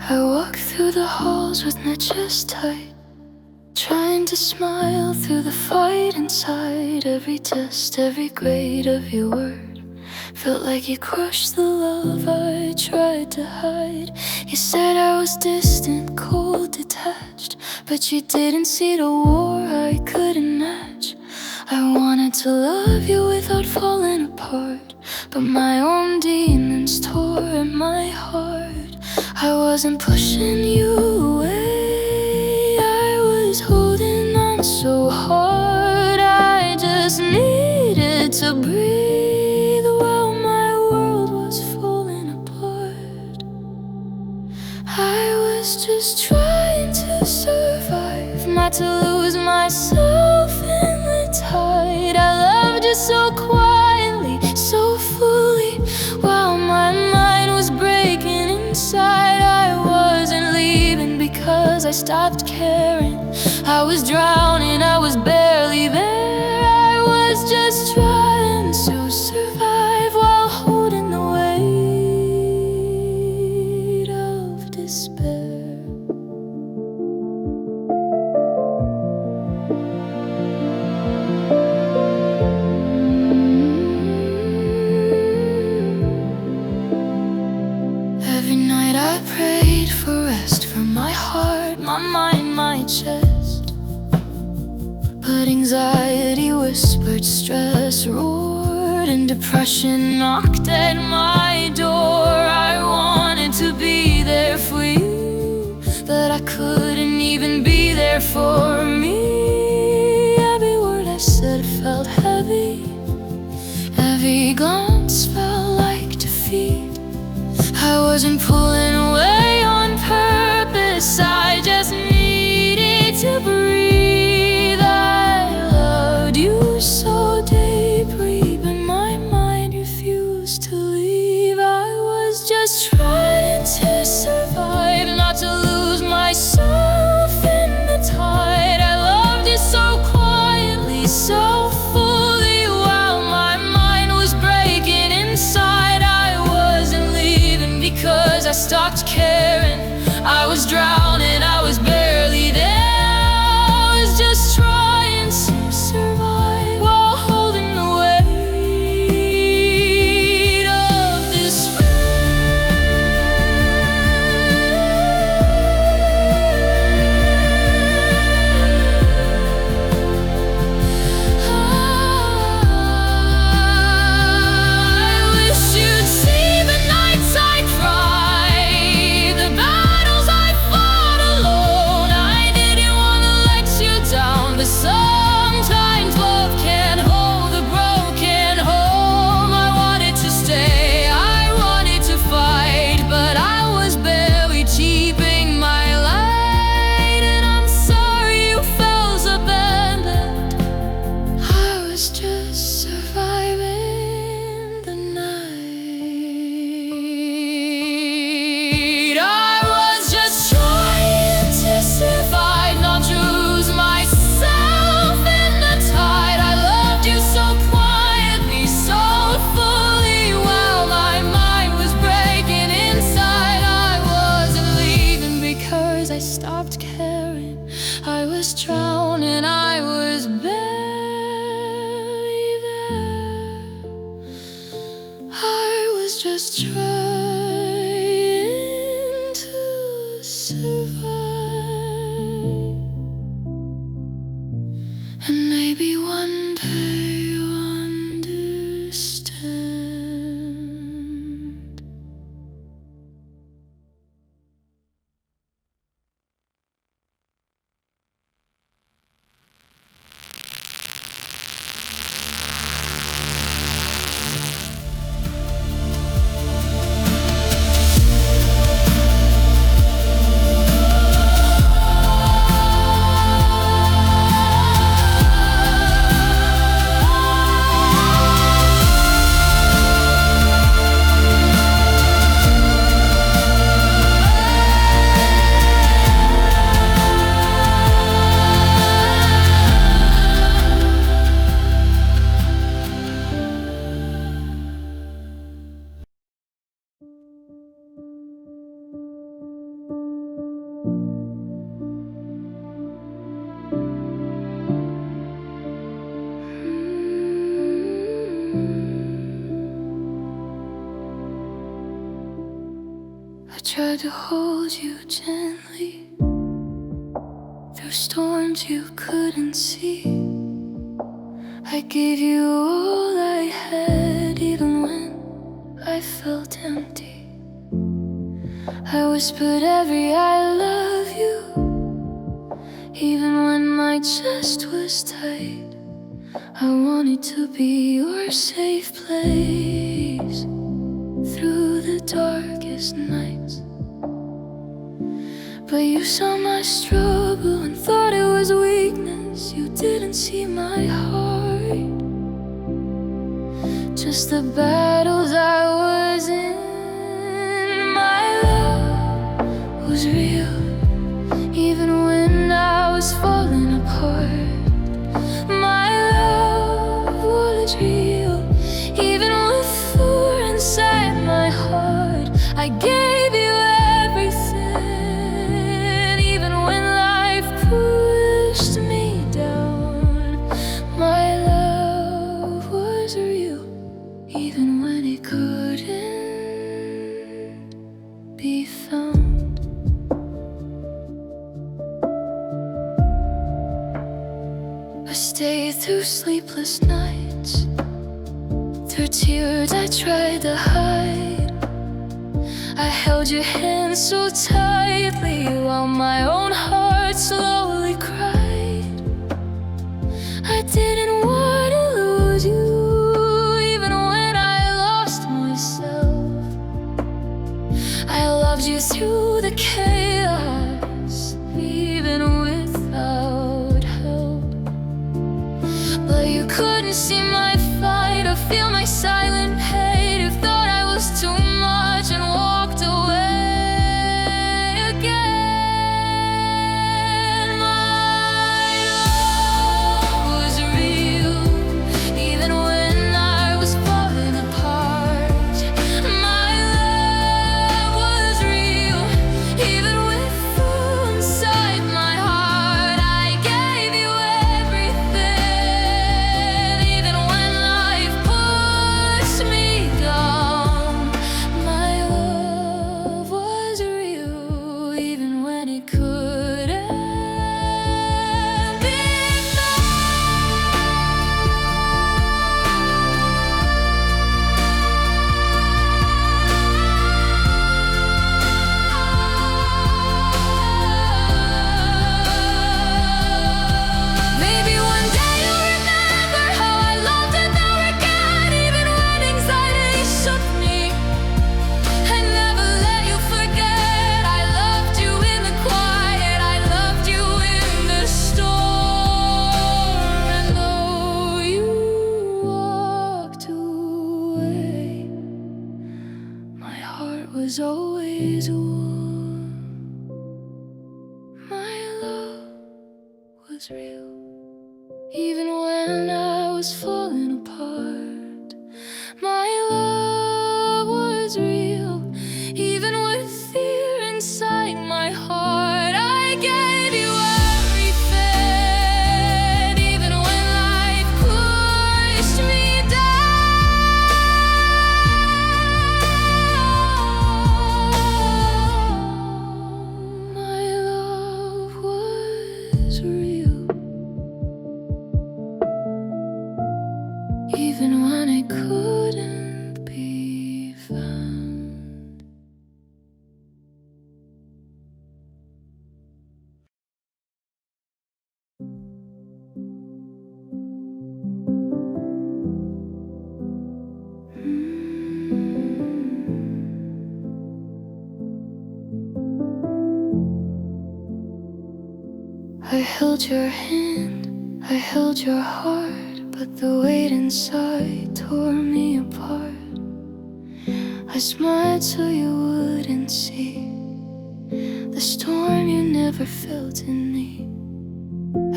I walk through the halls with my chest tight, trying to smile through the fight inside. Every test, every grade of your word felt like you crushed the love I tried to hide. You said I was distant, cold, detached, but you didn't see the war I couldn't match. I wanted to love you without falling apart, but my own demons tore at my heart. I wasn't pushing you away, I was holding on so hard. I just needed to breathe while my world was falling apart. I was just trying to survive, not to lose myself in the tide. I loved you so quietly, so fully, while my mind was breaking inside. I wasn't leaving because I stopped caring. I was drowning, I was barely there. I was just trying chest, but anxiety whispered, stress roared, and depression knocked at my door. I wanted to be there for you, but I couldn't even be there for me. Every word I said felt heavy, every glance felt like defeat. I wasn't pulling away on purpose, I just needed to breathe. I loved you so deeply, but my mind refused to leave. I was just trying to survive, not to lose myself in the tide. I loved you so quietly, so fully, while my mind was breaking inside. I wasn't leaving because I stopped caring. I was drowning, I was barely there. I was just trying to survive while holding the weight of this I wish you'd see the nights I cried, the battles I fought alone. I didn't want to let you down, but sometimes love can't hold a broken home. I wanted to stay, I wanted to fight, but I was barely keeping my light. And I'm sorry you felt abandoned, I was just surviving the night. I was just trying to survive, not to lose myself in the tide. I loved you so quietly, so fully, while my mind was breaking inside. I wasn't leaving because I stopped caring. I was drowning, I was barely there. I was just trying to survive, and maybe one day you'll understand. I tried to hold you gently through storms you couldn't see. I gave you all I had, even when I felt empty. I whispered every I love you, even when my chest was tight. I wanted to be your safe place through the darkest nights. But you saw my struggle and thought it was weakness. You didn't see my heart, just the battles I was in. My love was real, even when I was falling apart. My love was real, even with fear inside my heart. I gave you everything, even when life pushed me down. My love was real, even when it couldn't be found. I stayed through sleepless nights, through tears I tried to hide. I held your hand so tightly while my own heart slowly cried. I didn't want to lose you, even when I lost myself. I loved you through the chaos, even without help. But you couldn't see my fight or feel my silent pain. You thought I was too much and walked away again. My love was real, even when I was falling apart. My love was real, even with fear inside my heart. I gave you everything, even when life pushed me down. My love was real, even when it couldn't be Maybe one day you'll remember how I loved and never again, even when anxiety shook me. I never let you forget. I loved you in the quiet, I loved you in the storm. And though you walked away, my heart was always warm. My love was real, even when I was falling apart. My love was real, even with fear inside my heart. I gave you everything, even when life pushed me down. My love was real, even when it couldn't be found. I held your hand, I held your heart, but the weight inside tore me apart. I smiled so you wouldn't see the storm you never felt in me.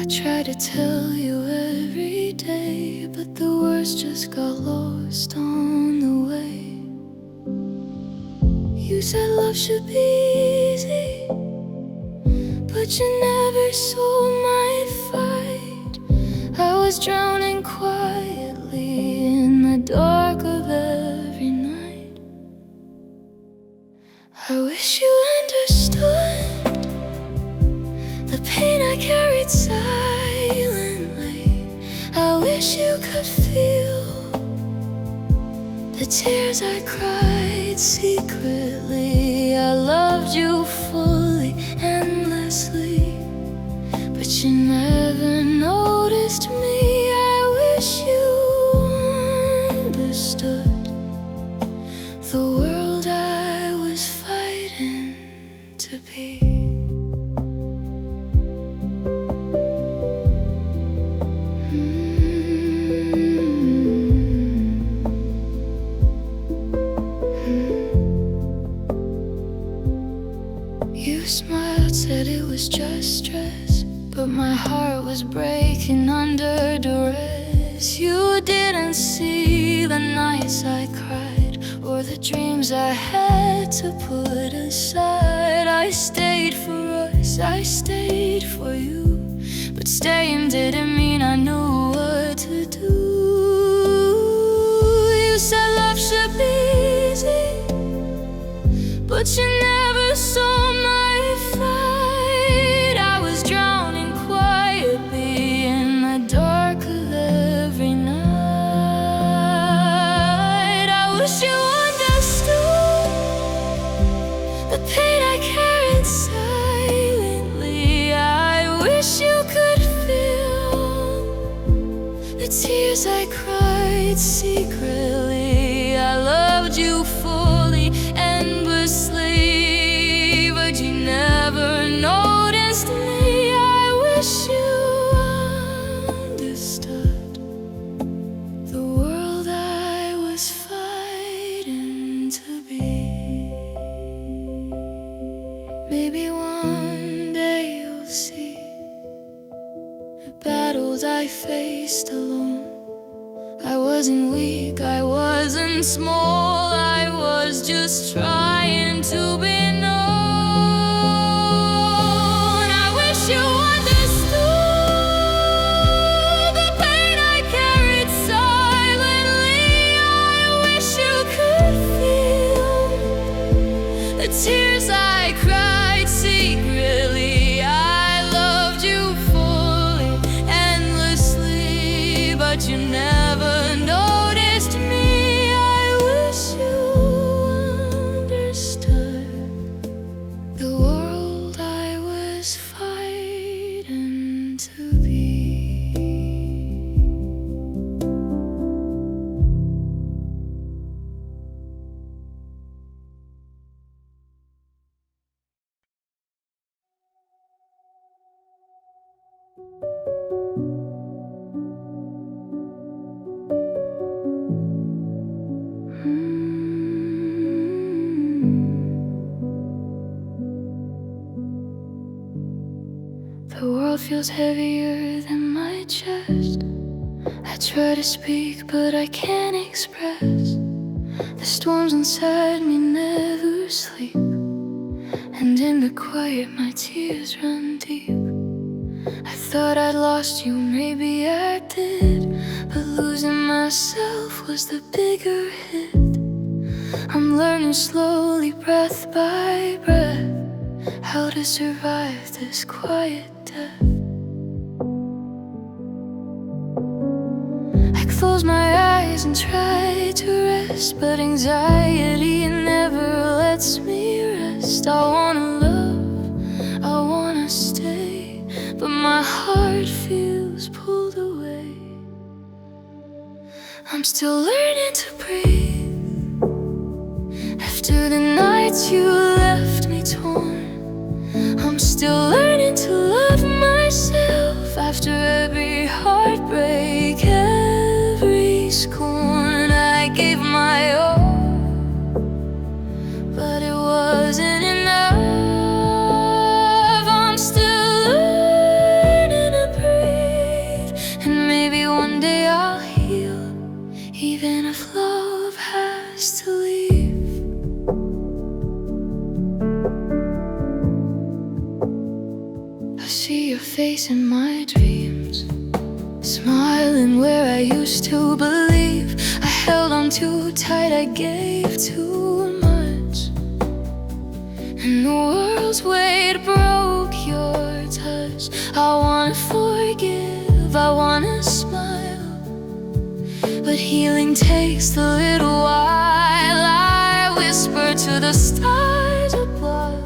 I tried to tell you every day, but the words just got lost on the way. You said love should be easy, but you never saw my fight. I was drowning quietly in the dark of every night. I wish you understood the pain I carried silently. I wish you could feel the tears I cried secretly. I loved you fully, endlessly, but you never noticed me. I wish you understood the world I was fighting to be. You smiled, said it was just stress, but my heart was breaking under duress. You didn't see the nights I cried, or the dreams I had to put aside. I stayed for us, I stayed for you, but staying didn't mean I knew what to do. You said love should be easy, but you never saw my fight. I was drowning quietly in the dark battles I faced alone. I wasn't weak, I wasn't small, I was just trying to be known. I wish you understood the pain I carried silently. I wish you could feel the tears I cried secretly. I loved you fully, endlessly, but you never noticed me. I wish you understood the world I was fighting to be. The world feels heavier than my chest. I try to speak, but I can't express. The storms inside me never sleep, and in the quiet my tears run deep. I thought I'd lost you, maybe I did, but losing myself was the bigger hit. I'm learning slowly, breath by breath, how to survive this quiet death. I close my eyes and try to rest, but anxiety never lets me rest. I wanna love, I wanna stay, but my heart feels pulled away. I'm still learning to breathe after the nights you left me torn. I'm still learning to love myself after every heartbreak, every scorn. I gave my all, but it wasn't enough. I'm still learning to breathe, and maybe one day I'll heal, even if love has to leave. I see your face in my dreams, smiling where I used to believe. I held on too tight, I gave too much, and the world's weight broke your touch. I wanna forgive, I wanna smile, but healing takes a little while. I whisper to the stars above,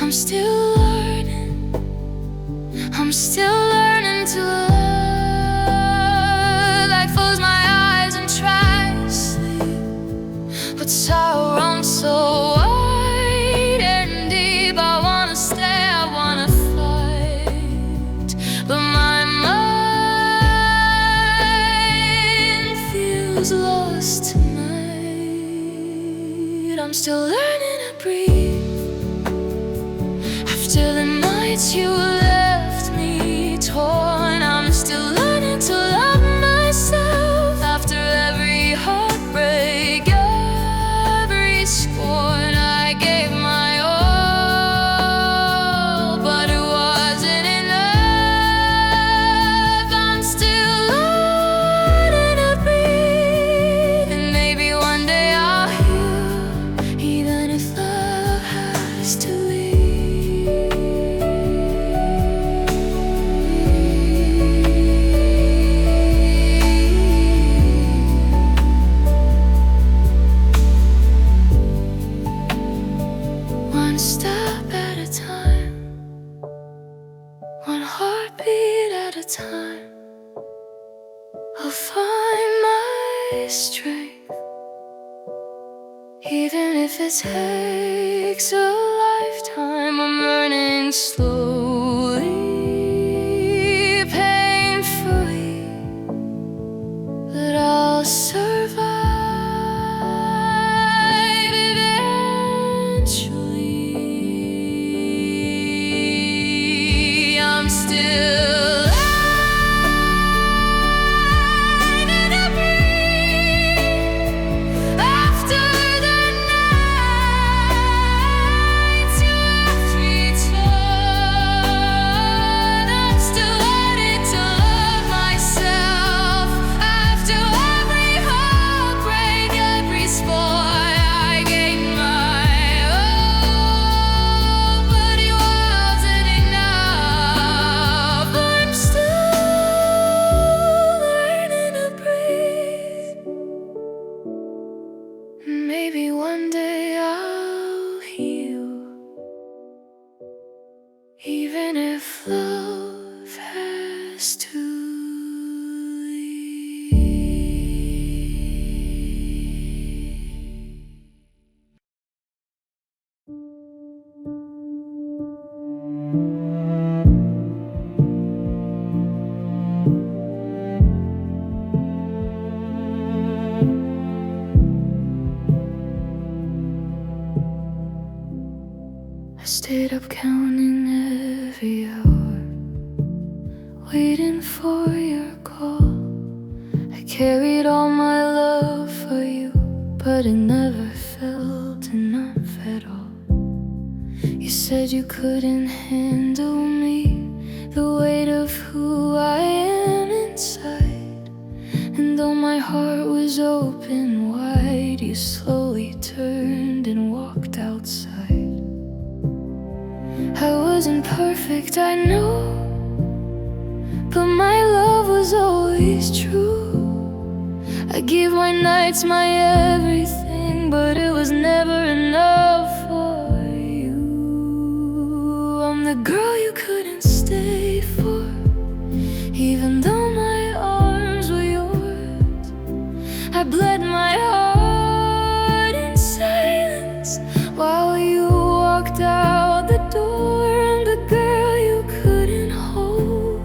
I'm still learning, I'm still learning to love. I close my eyes and try to sleep, but sorrow runs so wide and deep. I wanna stay, I wanna fight, but my mind feels lost tonight. I'm still learning to breathe after the nights you left me torn. I'm still learning to love myself after every heartbreak, every scorn. I gave my all, but it wasn't enough. I'm still learning to breathe, and maybe one day I'll heal, even if love has to leave. One step at a time, one heartbeat at a time, I'll find my strength, even if it takes a lifetime. I'm learning slowly, painfully, that I'll survive eventually. I'm still waiting for your call. I carried all my love for you, but it never felt enough at all. You said you couldn't handle me, the weight of who I am inside. And though my heart was open wide, you slowly turned and walked outside. I wasn't perfect, I know, but my love was always true. I gave my nights, my everything, but it was never enough for you. I'm the girl you couldn't stay for, even though my arms were yours. I bled my heart in silence while you walked out the door. I'm the girl you couldn't hold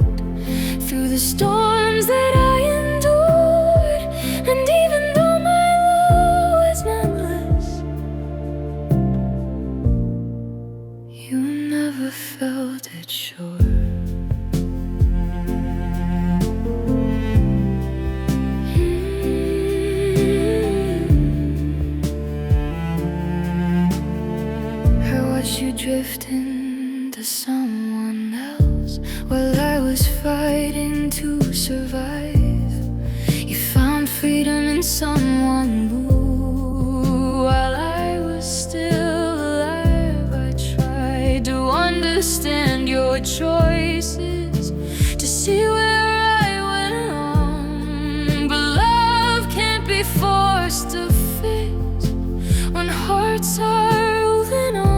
through the storms that I endured. And even though my love was endless, you never felt it sure. You drift into someone else while I was fighting to survive. You found freedom in someone new while I was still alive. I tried to understand your choices, to see where I went wrong, but love can't be forced to fit when hearts are moving on.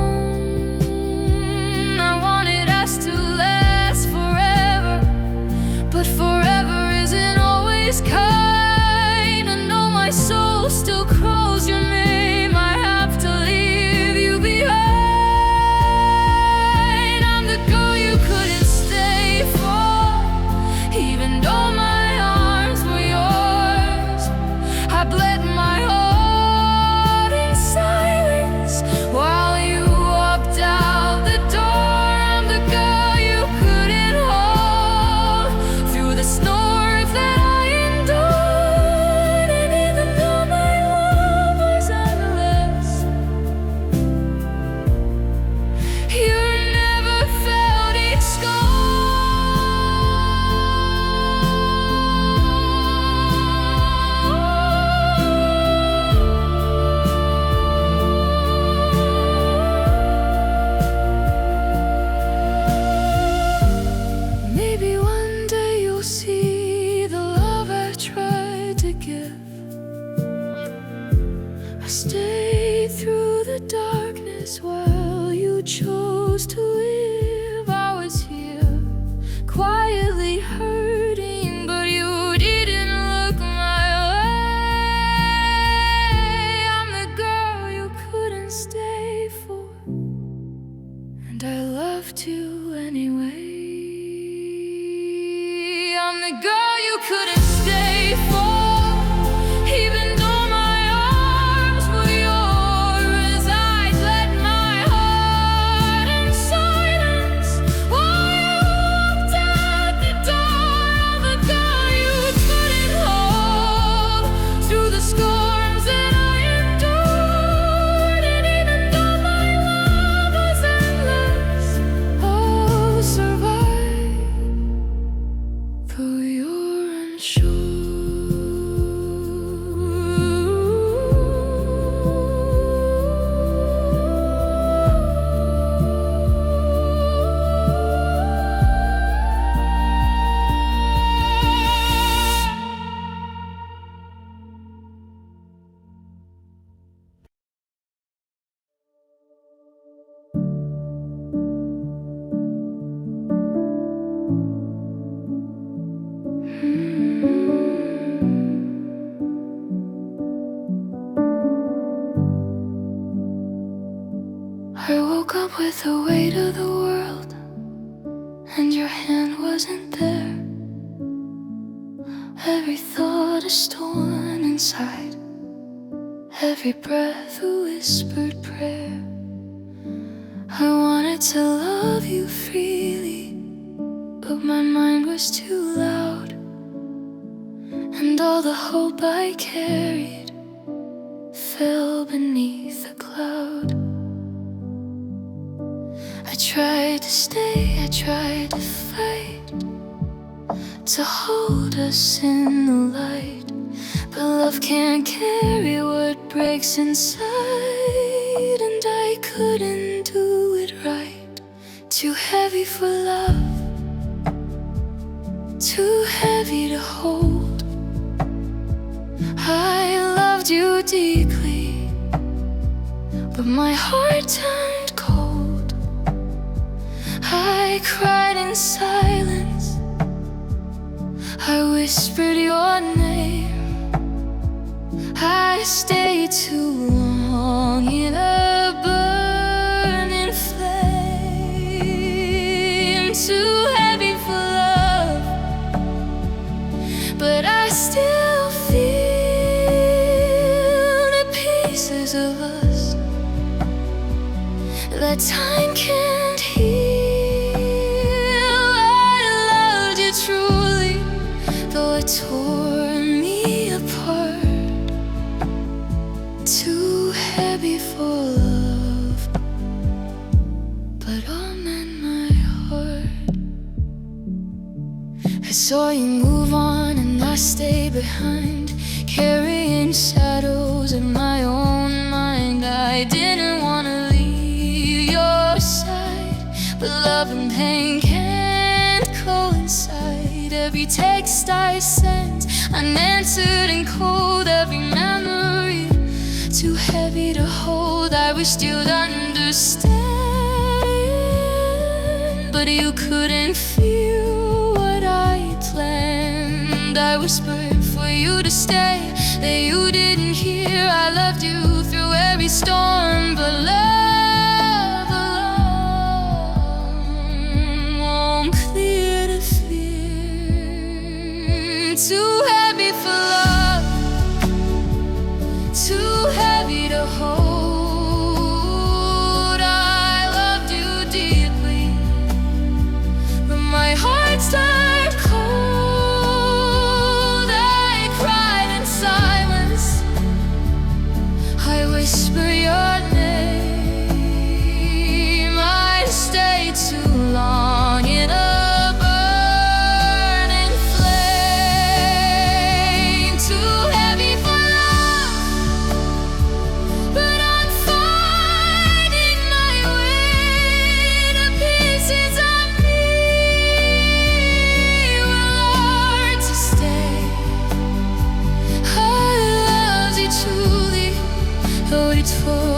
But forever isn't always kind. I know my soul still calls your name. I have to leave you behind. I'm the girl you couldn't stay for, even though my arms were yours. I bled my heart in silence while you walked out the door. I'm the girl you couldn't hold through the storms that I endured. And even though my love was endless, you never felt it score. Maybe one day you'll see the love I tried to give. I stayed through the darkness while you chose to live. I was here, quietly hurting, but you didn't look my way. I'm the girl you couldn't stay for, and I loved you anyway. I'm the girl you couldn't stay for, even though my arms were yours. I let my heart in silence while you walked out the door. I'm the girl you couldn't hold through the storms that I endured. And even though my love was endless, oh, survive, though you're unsure. I woke up with the weight of the world, and your hand wasn't there. Every thought a storm inside, every breath a whispered prayer. I wanted to love you freely, but my mind was too loud, and all the hope I carried fell beneath a cloud. I tried to stay, I tried to fight, to hold us in the light, but love can't carry what breaks inside, and I couldn't do it right. Too heavy for love, too heavy to hold. I loved you deeply, but my heart turned cold. I cried in silence, I whispered your name. I stayed too long in a burning flame. Too heavy for love, but I still feel the pieces of us that time can't heal. I loved you truly, though it tore me apart. Too heavy for love, but all meant my heart. I saw you move on and I stayed behind, carrying shadows of my own mind. I didn't want to leave your side, but love and pain can't coincide. Every text I sent, unanswered and cold. Every memory too heavy to hold. I wished you'd understand, but you couldn't feel what I planned. I whispered for you to stay, that you didn't hear. I loved you through every storm, but love alone won't clear the fear. Too heavy for love, too heavy to hold. I loved you deeply, but my heart's turned cold. I cried in silence, I whisper your name. I stayed too long in a burning flame. Too heavy for love, but I'm finding my way. The pieces of me will learn to stay. I loved you truly, though it tore